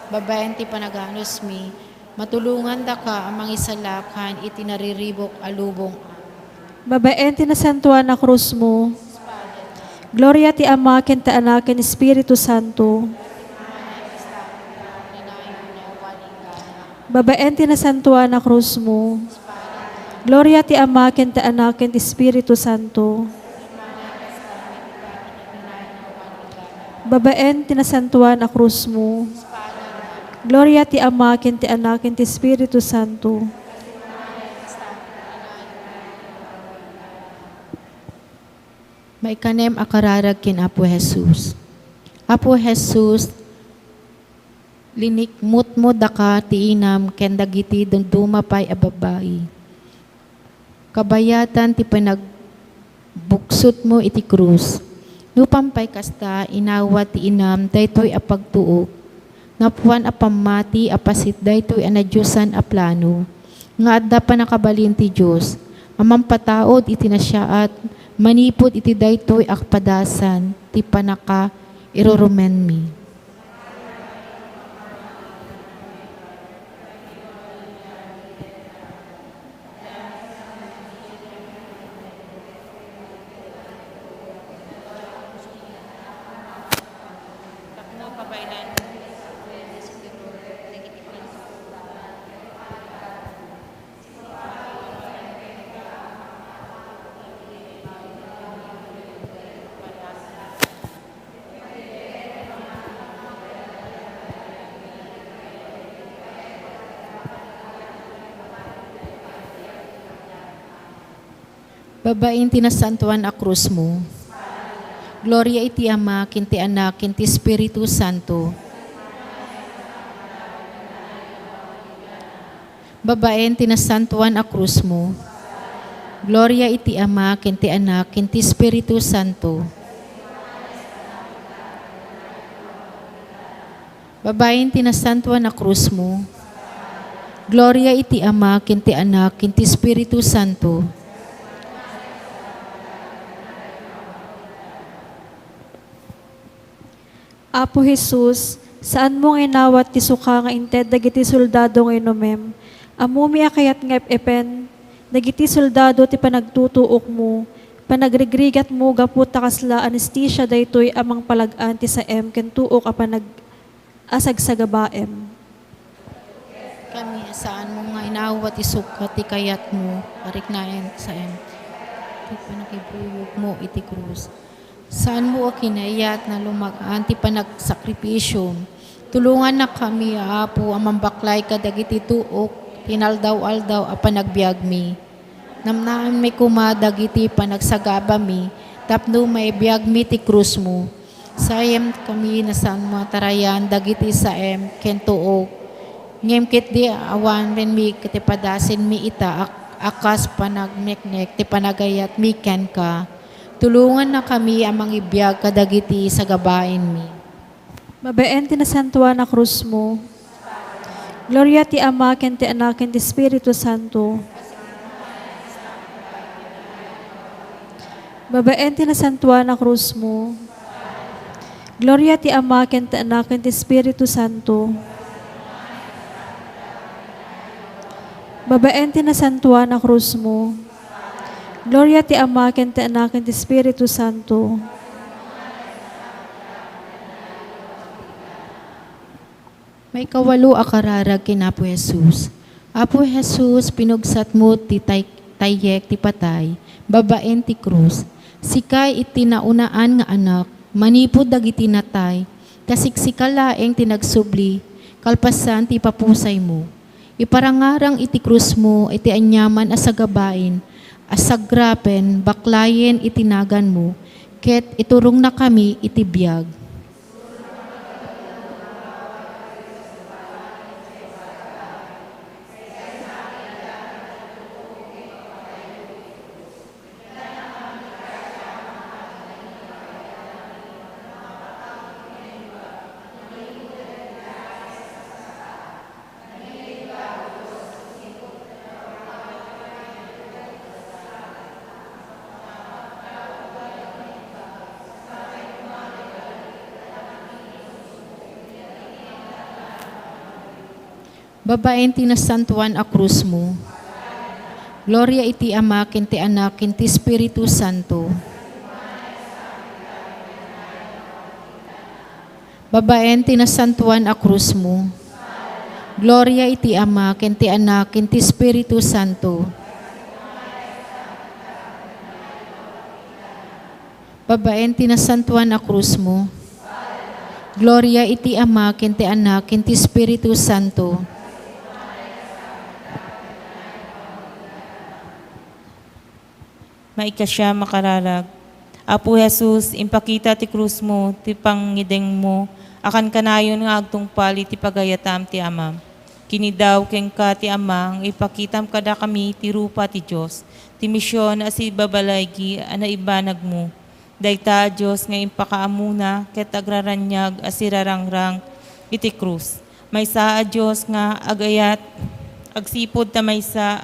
Babaen ti panaganos mi, matulungan da ka amang isalakan iti nariribok alubong. Babaen ti nasantuan na krus mo. Gloria ti Ama ken ti Anak ken Espiritu Santo. Babaen ti nasantuan na krus mo. Gloria ti Ama ken ti Anak ken ti Espiritu Santo. Babaen ti nasantuan na krus mo. Gloria ti Ama ken ti Anak ken ti Espiritu Santo. Maikanem akararag ken Apo Jesus. Apo Jesus, linikmut mo daka ti inam ken dagiti dumapay a babayi. Kabayatan ti panagbuksot mo iti krus. Nupampay kasta inawat ti inam daytoy a pagtuok. Ngapuan a pamati a pasit daytoy a nadyusan a plano. Nga adda pa nakabalin ti Dios. Amang pataod iti nasyaat manipod iti daytoy akpadasan ti panaka irurumen mi. Babaeng tinasantuan a krus mo. Gloria iti Ama, ken ti Anak, ken ti Espiritu Santo. Babaeng tinasantuan a krus mo. Gloria iti Ama, ken ti Anak, ken ti Espiritu Santo. Babaeng tinasantuan a krus mo. Gloria iti Ama, ken ti Anak, ken ti Espiritu Santo. Apo Jesus, saan mo nga inawat ti suka nga inted dagiti soldado nga inumem? Amumi akayat nga epen, dagiti soldado ti panagtutuok mo, panagrigrigat mo gaput takasla anesthesia daytoy amang palagan ti saem ken tuok a asag sa gabaem. Kami saan mo nga inawat ti suka ti kayat mo, pariknayan saem. Ti panakibuyog mo iti krus. Saan mo kinayat na lumagaan ti panagsakripisyon? Tulungan na kami, Apo, ang mambaklay kadagiti tuok, tinaldaw-aldaw a panagbiag mi. Namnaan may kumadagiti panagsagaba mi, tapno maibiyag mi ti krus mo. Sayem kami na saan mga tarayan, dagiti saem, kentuok. Ngem kit di awan rin mi kitipadasin mi ita, akas panagmeknek, ti panagayat mi ken ka. Tulungan na kami amang ibiyag kadagiti sa gabain mi. Mabeen ti nasantuan na krus mo. Gloria ti Ama, ken ti Anak, ken ti Espiritu Santo. Mabeen ti nasantuan na krus mo. Gloria ti Ama, ken ti Anak, ken ti Espiritu Santo. Babaen ti nasantuan na krus mo. Gloria ti Ama, ken ti Anak, ken ti Espiritu Santo. May kawalo akararag kin Apo Jesus. Apo Jesus, pinugsat mo ti tayek ti patay, babaen ti krus. Sikay iti naunaan nga anak, manipod dagiti natay, kasiksikalaeng tinagsubli, kalpasan ti papusay mo. Iparangarang iti krus mo, iti anyaman asagabain, asagrapen, baklayen itinagan mo, ket iturong na kami iti biyag. Babaen ti nasantuan a krus mo. Gloria iti Ama, ken ti Anak, ken ti Espiritu Santo. Babaen ti nasantuan a krus mo. Gloria iti Ama, ken ti Anak, ken ti Espiritu Santo. Babaen ti nasantuan a krus mo. Gloria iti Ama, ken ti Anak, ken ti Espiritu Santo. Maikasya makararag. Apo Jesus, impakita ti krus mo, ti pangideng mo, akan kanayon nga agtong pali ti pagayatam ti Ama. Kinidaw ken ka ti Ama, ang ipakitam kada kami ti rupa ti Diyos, ti misyon as ibabalaygi ana ibanag mo. Dayta Diyos nga impakaamuna ket agraranyag as irarangrang iti krus. Maysa a Diyos nga agayat, agsipod ta maysa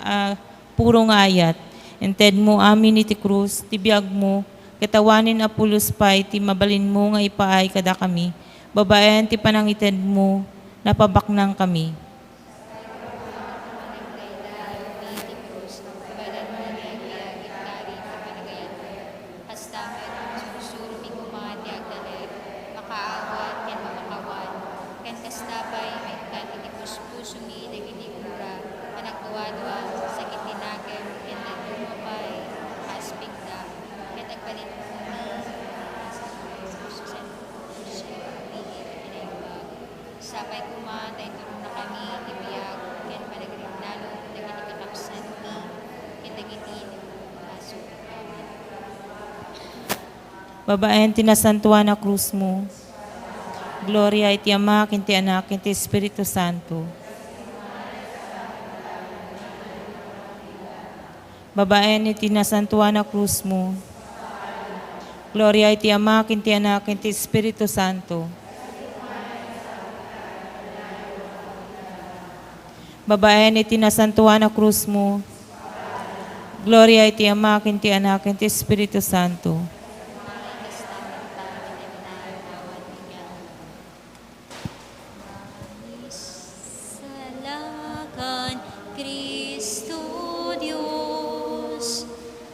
purong ayat. Ented mo amin iti krus, ti biag mo, katawanin apulos pay, ti mabalin mo nga ipaay kada kami. Babaen ti panangited mo, napabaknang kami. Sapay kuma, dahil turong na kami, ibiyag, ken panagrinalo, dagiti kakapsan ni, ken dagiti aso. Babaen tinasantuan na krus mo. Gloria iti Ama, ken ti Anak, ken ti Espiritu Santo. Babaen iti nasantuan na krus mo. Gloria iti Ama, ken ti Anak, ken ti Espiritu Santo. Babaen iti nasantuan na krus mo. Gloria iti Ama, ken ti Anak, ken ti Espiritu Santo. Salakan Kristo Dios,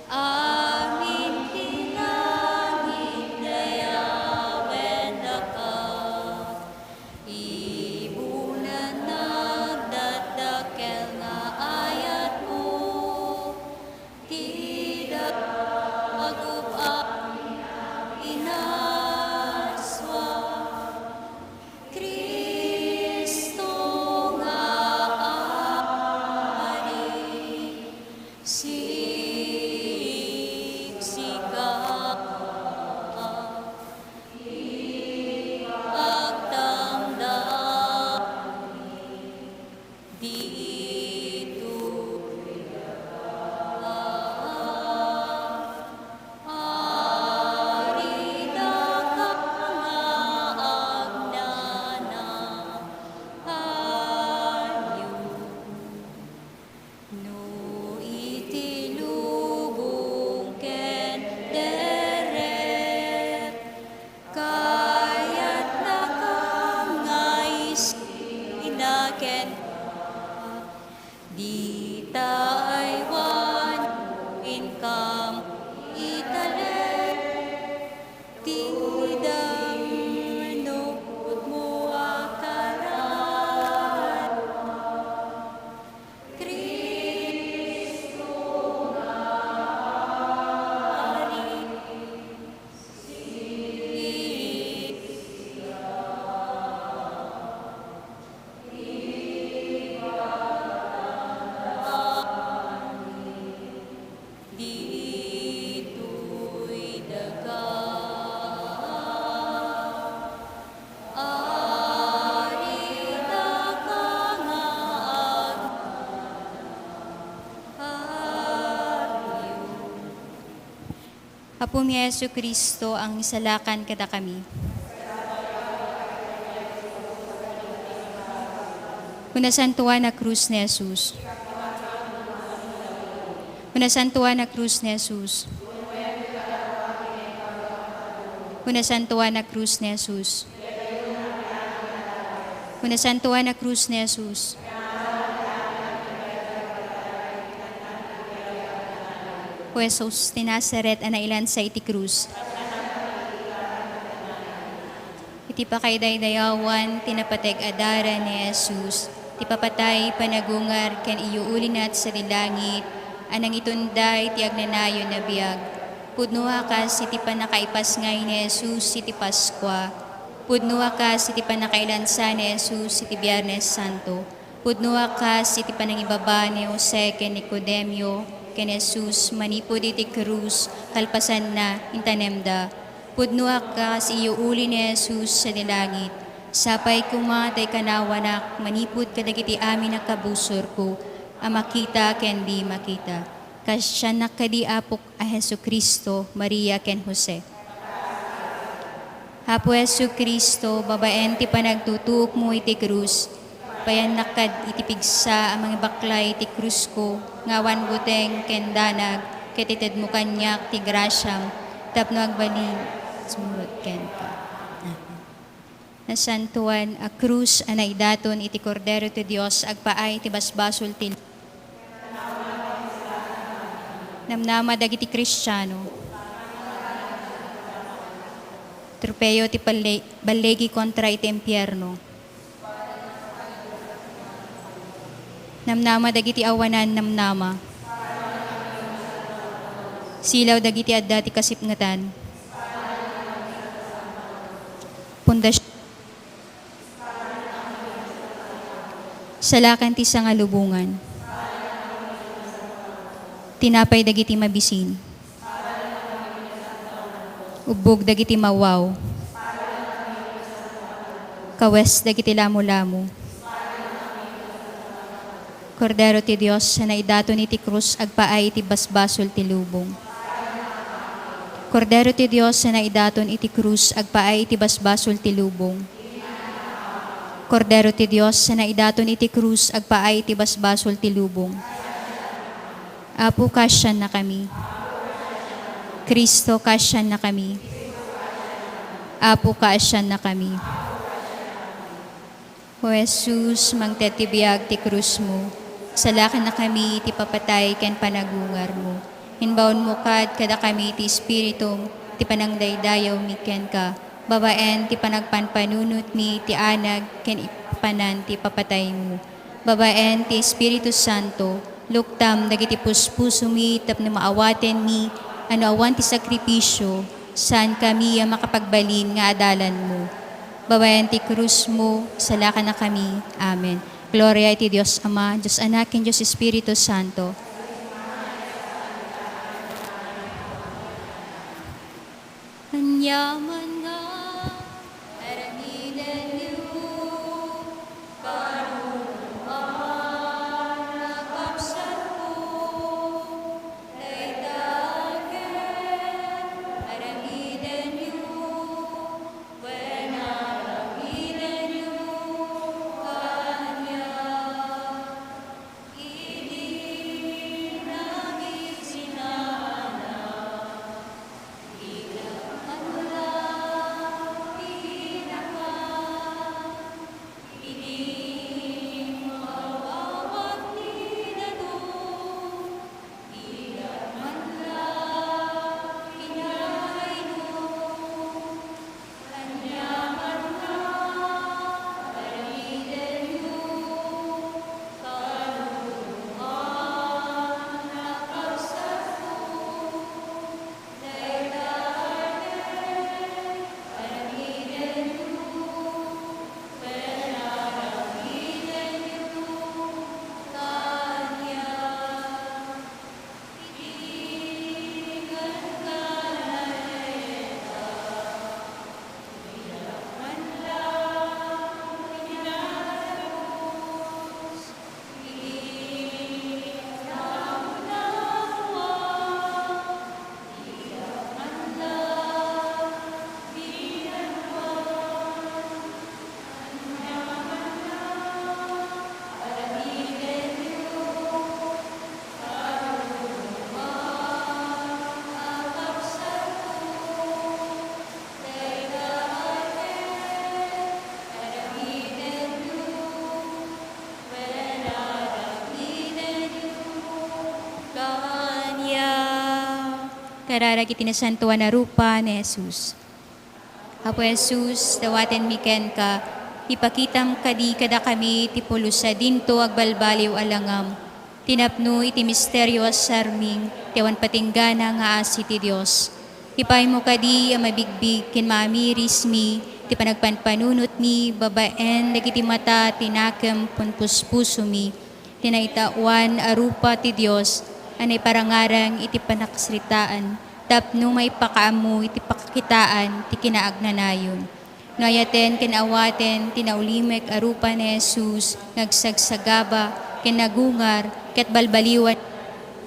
amin kinangit dayawen daka, ibunan nagdadakel nga ayat mo, tidak magupa Apo mi Yesu Kristo ang isalakan kada kami. Unasantuan na krus ni Jesus. Unasantuan na krus ni Jesus. Unasantuan na krus ni Jesus. Unasantuan na krus ni Jesus. O Jesus, tinasaret anailan sa iti krus. Iti pakayday-dayawan, tinapateg adara ni Jesus. Ti papatay panagungar ken iyuulinat sa dilangit. Anang itunday ti agnanayo na biyag. Pudnuha kas iti panakaipas ngay ni Jesus iti Paskwa. Pudnuha kas iti panakailansa ni Jesus iti Biyernes Santo. Pudnuha kas iti panangibaba ni Jose ken Nicodemio ken Jesus manipod iti krus kalpasan na intanemda. Pudnuha kas iyuuli ni Jesus sa dilangit. Sapay kumatay kanawanak manipod kadagiti amin na kabusor ko. Makita ken di makita. Kasya nakadiapok a Hesu Kristo, Maria ken Jose. Apo Hesu Kristo, babaen ti panagtutuok mo iti krus. Payan nakad iti pigsa ang mga baklay iti krus ko. Ngawan buteng ken danag, ketited mo kanyak ti grasyam. Tapno agbalin, sumurot ken ka. Nasantuan a krus anay daton iti kordero ti Dios agpaay ti basbasol ti namnama dagiti Kristiyano. Tropeyo ti balegi kontra iti impyerno. Namnama dagiti awanan namnama. Silaw dagiti adda ti kasipngatan. Pundasyon salakan ti sangalubungan. Tinapay dagiti mabisin. Ubog dagiti mawaw. Kawes dagiti lamo-lamo. Kordero ti Dios sa naidaton iti krus agpaay iti basbasol ti lubong. Kordero ti Dios sa naidaton iti krus agpaay iti basbasol ti lubong. Kordero ti Dios sa naidaton iti krus agpaay iti basbasol ti lubong. Apo kasyan na kami. Kristo kasyan na kami. Apo kasyan na kami. O Jesus, mangtetibiyag ti krus mo. Salakan na kami iti papatay ken panagungar mo. Hinbaon mo kad kada kami ti Espiritum ti panangdaydayaw mi ken ka. Babaen ti panagpanpanunot mi ti anag ken ipanan ti papatay mo. Babaen ti Espiritu Santo, luktam dagiti puspuso mi tapno maawaten mi ano awan ti sakripisyo saan kami makapagbalin nga adalan mo. Babayan ti krus mo, salakan na kami. Amen. Gloria iti Dios Ama, Dios Anak, ken Dios Espiritu Santo. Anyaman nga, aramidan niyo, karunungan na kapsat ko, daydagen, aramidan niyo, when aramidan niyo, kanya, kararag itinasantuan na rupa ni Jesus. Apo Jesus, dawaten miken ka, ipakitam kadi kada kami tipulus sa dinto agbalbaliw alangam. Tinapno iti misteryo sarming, tiawan patinggana nga asi ti Diyos. Ipay mo kadi ang mabigbig, kin maamiris mi, ti panagpanpanunot mi, babaen, dagiti mata, tinakam, punpuspuso mi, tinaitawan, arupa ti Diyos, anay parangarang iti panaksritaan, tapno may pakaamu, iti pakakitaan, ti kinaagnanayon. Noyaten, kinawaten, tinaulimek, arupa ni Jesus, nagsagsagaba, kinagungar, ket balbaliwan,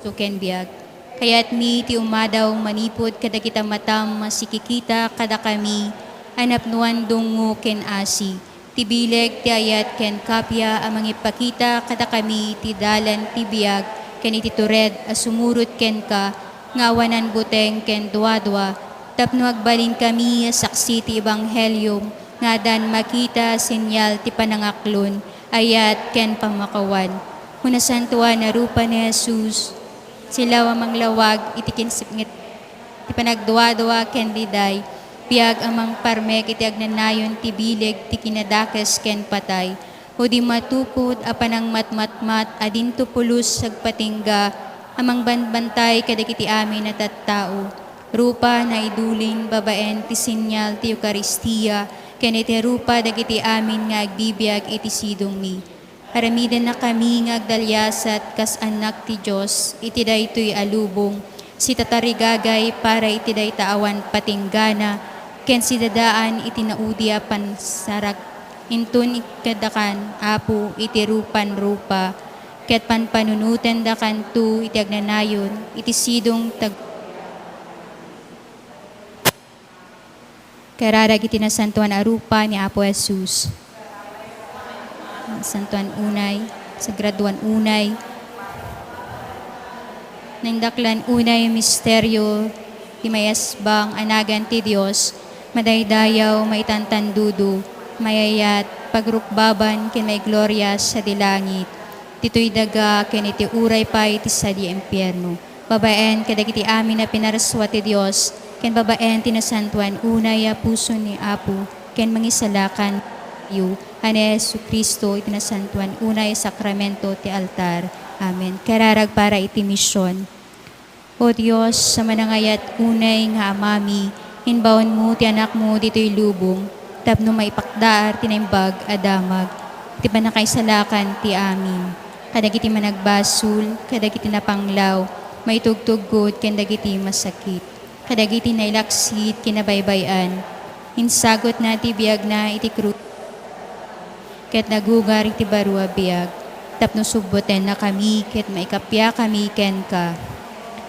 suken biag. Kaya't mi ti umadaw manipod kada kita matam masikikita kada kami, anapnuan dungo ken asi. Tibileg ti ayat ken kapya amang ipakita kada kami ti dalan ti biag ken iti tured asumurot ken ka ngawanan buteng ken duadwa tapno agbalin kami saksi ti ebanghelyo nga dan makita senyal ti panangaklon ayat ken pamakawan. Hunasantuan na rupa ni Jesus, sila amang lawag iti kinsipngit, ti panagduwa-duwa ken diday, piag amang parmek iti agnanayon ti bileg ti kinadakes ken patay, o di matukod apanang matmatmat adin tupulus sagpatingga, amang banbantay kadagiti amin na tattao, rupa na idulin babaen ti sinyal ti Eucharistia, ken iti rupa dagiti amin nga agbibiyag iti sidong mi. Haramidan na kami nga agdalyasat kas anak ti Diyos, iti daytoy alubong, si tatarigagay para iti day taawan patinggana, ken si dadaan iti naudia pansarag, intun ikadakan apo iti rupan rupa, ket panpanunutan dakan tu iti agnanayon, iti sidong tag kararag iti nasantuan a rupa ni Apo Jesus. Santuan unay, sa graduan unay, nangdaklan unay misteryo, ti mayasbang anagan ti Diyos, madaydayaw, maitantandudo, mayayat, pagrukbaban, ken may gloria sa dilangit, tito'y daga, ken iti uray pa iti sa di impyerno. Babaen, kadagiti amin na pinaraswa ti Diyos, ken babaen, tinasantuan unay a puso ni Apo, ken mangisalakan yu, ane Jesu Kristo, itinasantuan unay sakramento ti altar. Amen. Kararag para iti misyon. O Diyos, sa manangayat unay nga amami, inbaon mo ti anak mo dito'y lubong, tapno maipakdaar tinaimbag adamag, ti panakaisalakan ti amin. Kadagiti managbasul, kadagiti napanglaw, maitugtugod, kadagiti masakit, kadagiti nailaksit, kinabaybayan, insagot na ti biyag na iti krus, ket nagugar iti barua biag, tapno subboten na kami, ket maikapya kami ken ka.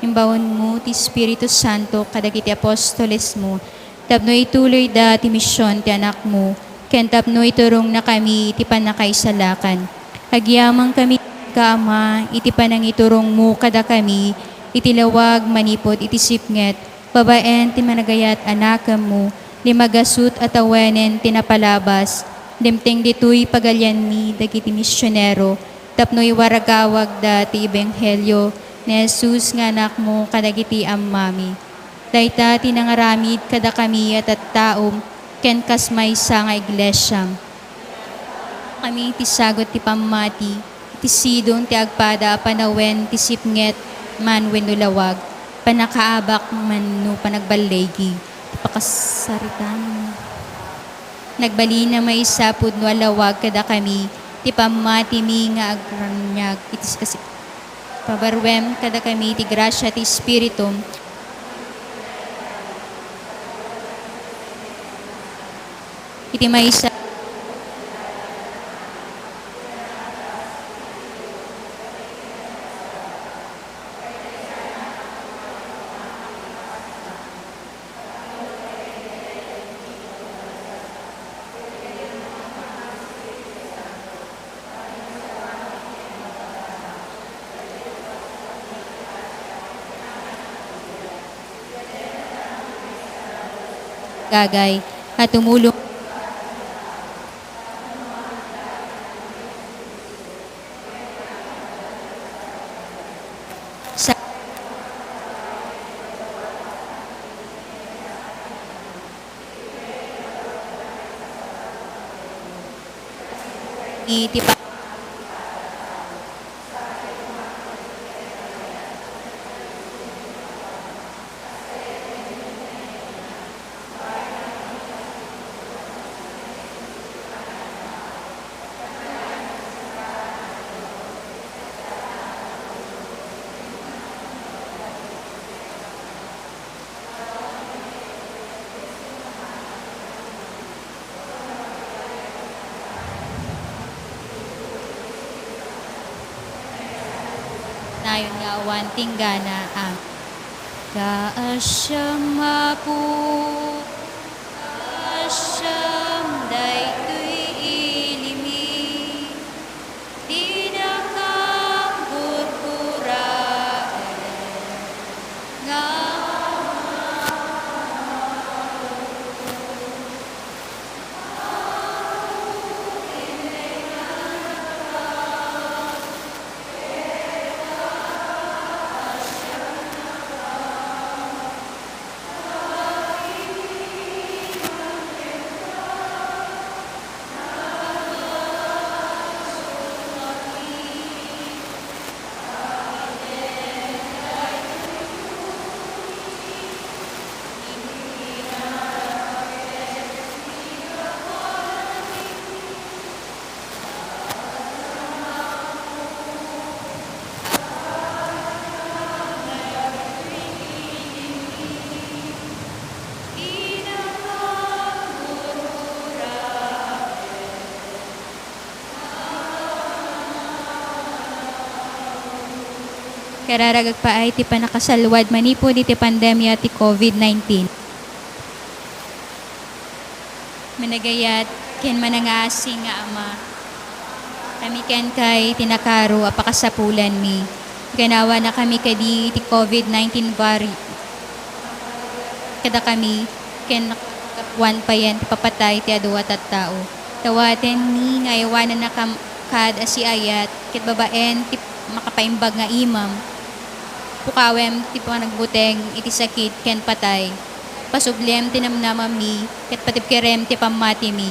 Imbawon mo ti Espiritu Santo kadagiti apostoles mo, tapno ituloy da ti misyon ti anak mo, ken tapno iturong na kami iti panakaisalakan. Agyamang kami ka Ama, iti panangiturong mo kada kami, iti lawag manipod iti sipnget, babaen ti managayat anakam mo, limagasut at awenen tinapalabas, dimteng dito'y pagalyan mi, dagiti misyonero, tapno'y waragawag da ti ebanghelyo, ni Jesus nga anak mo, kadagiti ammami. Dayta tinangaramid kada kami at taom, ken kasmay sa nga iglesyam. Kami ti sagot ti pamati, ti sidong ti agpada panawen ti sipnget man wenno lawag, panakaabak man no panagbalegi, ti pakasaritan. Nagbali na may sapud no alawag kada kami, ti pamati mi nga agranyag, itis kasi pabarwem kada kami ti grasya ti Espiritum, iti may gagay at tumulong sa iti nayon nga awan tinggana ang kaasyam mapu kaasyam daytoy ilimi dinakang gurguraan nga kararagag pa ay ti panakasalwad manipod iti pandemya ti COVID-19. Managayat ken manangasing nga ama. Kami ken kay tinakaro apakasapulan mi. Ganawa na kami kadi ti COVID-19 kada kami ken kapuan pa yan ti papatay ti aduwa at tao. Tawaten ni nga iwanan na kad asi ayat ket babaen ti makapaimbag nga imam. Pukawem ti panagbuteng iti sakit ken patay. Pasublem ti namnama mi ket patibkerem ti pamati mi.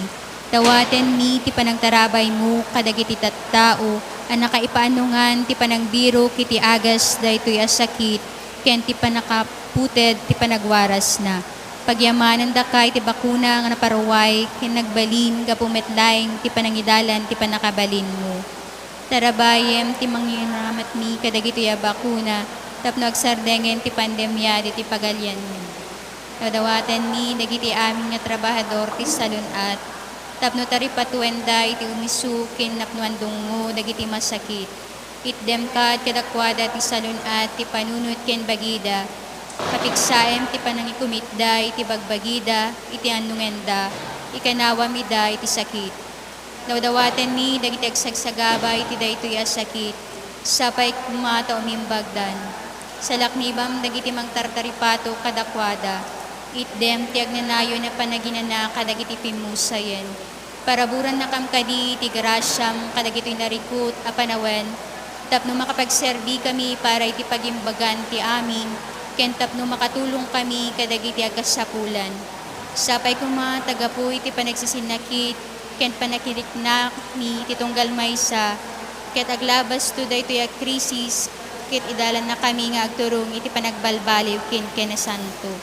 Tawaten mi ti panagtarabay mo kadagiti tattao ang nakaipaanungan ti panangbiro kiti agas daytoy a sakit ken ti panakaputed ti panagwaras na. Pagyamanan da kay ti bakuna nga naparuway ken nagbalin gapumetlaeng ti panangidalan ti panakabalin mo. Tarabayem ti mangyaramat mi kadagiti a bakuna tapno agsardengen ti pandemya ti pagalyan mi. Dawdawaten mi dagiti amin nga trabahador ti salunat tapno taripatuenda iti umisu ken napnuan dungo dagiti masakit. Itdem kad kadakwada ti salunat ti panunot ken bagida. Kapiksaem ti panangikumitda iti bagbagida iti anungenda ikanawa mi da iti sakit. Dawdawaten mi dagiti agsagsagaba iti daytoy a sakit sapay kumata umimbagdan. Salaknibam dagiti mangtartaripato kadakwada. Itdem ti agnanayo na panaginana kadagiti pimusayen. Paraburan na kam kadi ti grasyam kadagiti narikut a panawen. Tapno makapagserbi kami para iti pagimbagan ti amin. Ken tapno makatulong kami kadagiti agasapulan. Sapay kuma tagapu iti panagsisinakit ken panakiriknak ni ti tunggal maysa. Ket aglabas to daytoy a krisis ket idalan na kami nga agturong iti panagbalbaliw ken santo.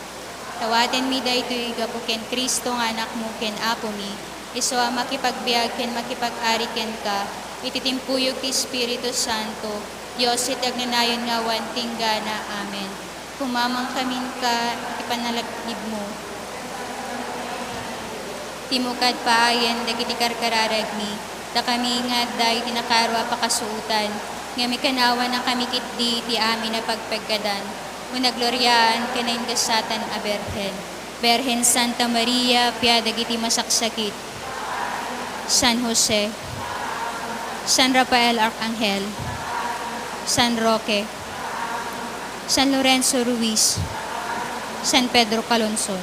Tawaten mi daytoy gapu ken Kristo nga anak mo ken apo mi. Iso a makipagbiag ken makipag-ari ken ka iti timpuyog ti Espiritu Santo. Dios iti agnanayon nga wan tinggana. Amen. Kumamang kamin ka iti panalagib mo. Timukad paayen dagiti karkararag mi. Da kami nga day tinakaro a pakasuutan. Nga may kanawa na kami kitdi ti amin na pagpagkadan. Unagloryaan kanain kasatan a Berhen. Berhen Santa Maria, piadag iti masaksakit. San Jose, San Rafael Arcangel, San Roque, San Lorenzo Ruiz, San Pedro Calonsod.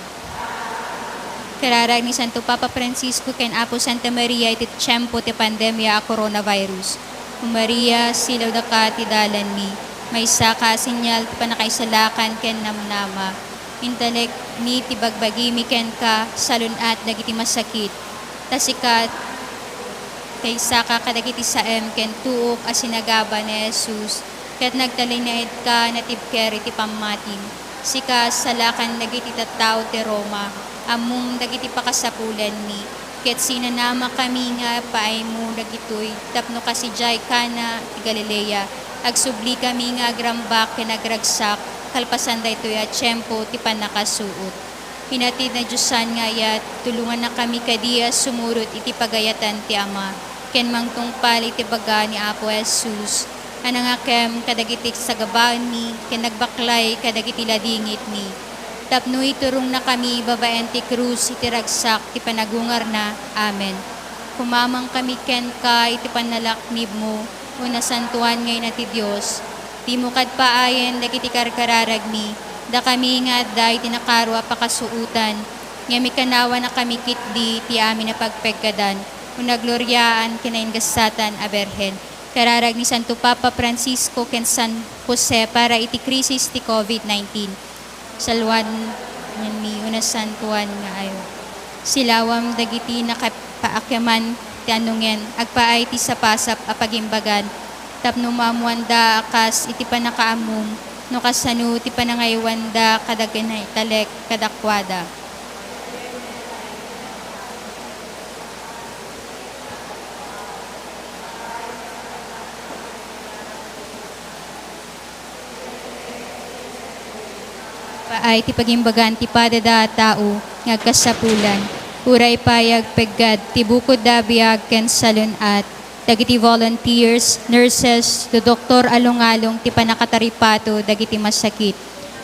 Kararag ni Santo Papa Francisco ken Apo Santa Maria iti tiyempo ti pandemya a coronavirus. Maria, silaw da ka ti dalan mi. May saka sinyal ti panakaisalakan ken namnama. Intalek ni ti bagbagi mi ken ka salunat dagiti masakit. Tasikat kaysa ka kadagiti saem ken tuok a sinagaba ni Jesus, ket nagtalinaid ka natibker iti pammatim. Sika salakan dagiti tattao ti Roma, among dagiti pakasapulan mi, ket sinanama kami nga paay mo dagitoy, tapno kasi jay kana ti Galilea, agsubli kami nga agrambak ken agragsak, kalpasan daytoy a tiyempo ti panakasuot. Hinatid na Diyosan nga yat, tulungan na kami kadiya sumurot iti pagayatan ti Ama, ken mangtungpal iti baga ni Apo Jesus, anangakem kadagiti sagabaan mi, ken nagbaklay kadagiti ladingit mi. Tapno iturong na kami babaen ti krus iti ragsak ti panagungar na. Amen. Kumamang kami ken ka iti panalaknib mo, o nasantuan ngayon na ti Diyos, di mo kadpaayen dagiti karkararag mi, da kami nga day tinakarwa pakasuutan, nga mikanawa na kami kitdi ti amin na pagpegkadan, unagloryaan kinaingasatan a Berhen. Kararag ni Santo Papa Francisco ken San Jose para iti krisis ti COVID-19. Salwan yan mi unasantuan nga ayo. Silawam dagiti nakapaakyaman ti anungen, agpaay ti sapasap a pagimbagan, tapno mamuanda akas iti panakaamong, no kasano ti panangaywanda kadaganay talek kadakwada. Paay ti pagimbagan ti padada tao ngagkasapulan, uray payag peggad ti bukod da biag ken salunat, dagiti volunteers, nurses, do doktor along-along ti panakataripato dagiti masakit.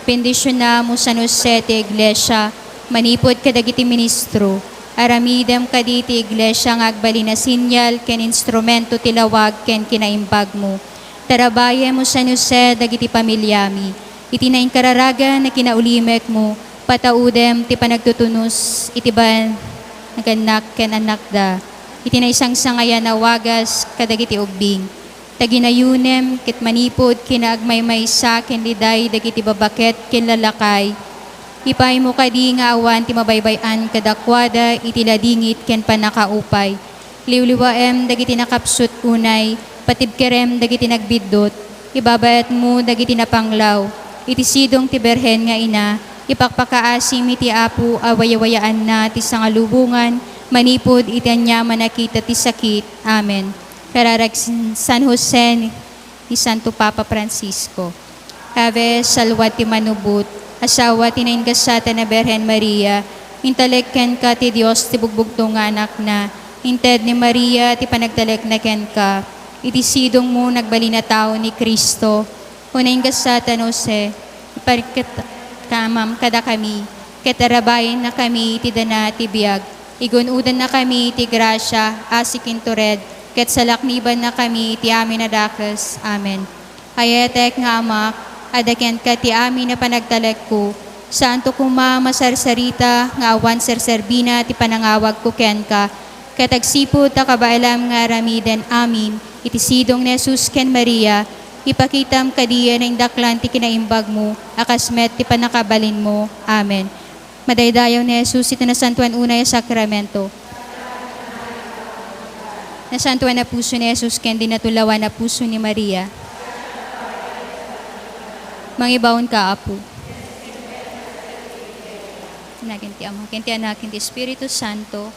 Bendisyon na mo San Jose ti iglesia, manipod ka dagiti ministro, aramidem ka di ti iglesia nga agbali na sinyal ken instrumento ti lawag ken kinaimbag mo. Tarabaya mo San Jose dagiti pamilyami, itinaing kararaga na kinaulimek mo, pataudem ti panagtutunos iti ban naganak ken anak da. Itinaisang sangayan na wagas kadagiti ubing. Taginayunem kit manipod kinaagmaymaysa ken liday dagiti babaket ken lalakay. Ipay mo kadi nga awan ti mabaybayan kadakwada iti ladingit ken panakaupay. Liwliwaem dagiti nakapsut unay, patibkerem dagiti nagbiddot. Ibabayat mo dagiti napanglaw. Iti sidong ti Berhen nga ina, ipakpakaasim iti Apo awayawayaan na ti sangalubungan, manipod itanya manakita ti sakit. Amen. Kararag San Jose ni Santo Papa Francisco. Ave salwat ti manubut, asawa ti naingasata na Berhen Maria, intalek ken ka ti Dios ti bugbugtong anak na, inted ni Maria ti panagtalek na ken ka, iti sidong mo nagbali na tao ni Kristo, o naingasata no se, iparikat kamam kada kami, ketarabayin na kami ti dana ti biag, igunudan na kami ti grasya, asikin tured, ket salakniban na kami ti amin na dakes. Amen. Hayetek nga amak, adaken ka ti amin na panagtalek ko, santo kuma masarsarita nga awan serserbina ti panangawag ko ken ka, katagsipod ta kabailam nga ramiden amin, iti sidong ni Jesus ken Maria, ipakitam kadiya ng daklan ti kinaimbag mo, akasmet ti panakabalin mo. Amen. Madaydayaw ni Jesus, ito na santuan unay sakramento. Nasantuan na puso ni Jesus, ken dinatulawan na puso ni Maria. Mangibawon ka, Apo. Nakin ti Ama, ken ti Anak, ken ti Espiritu Santo.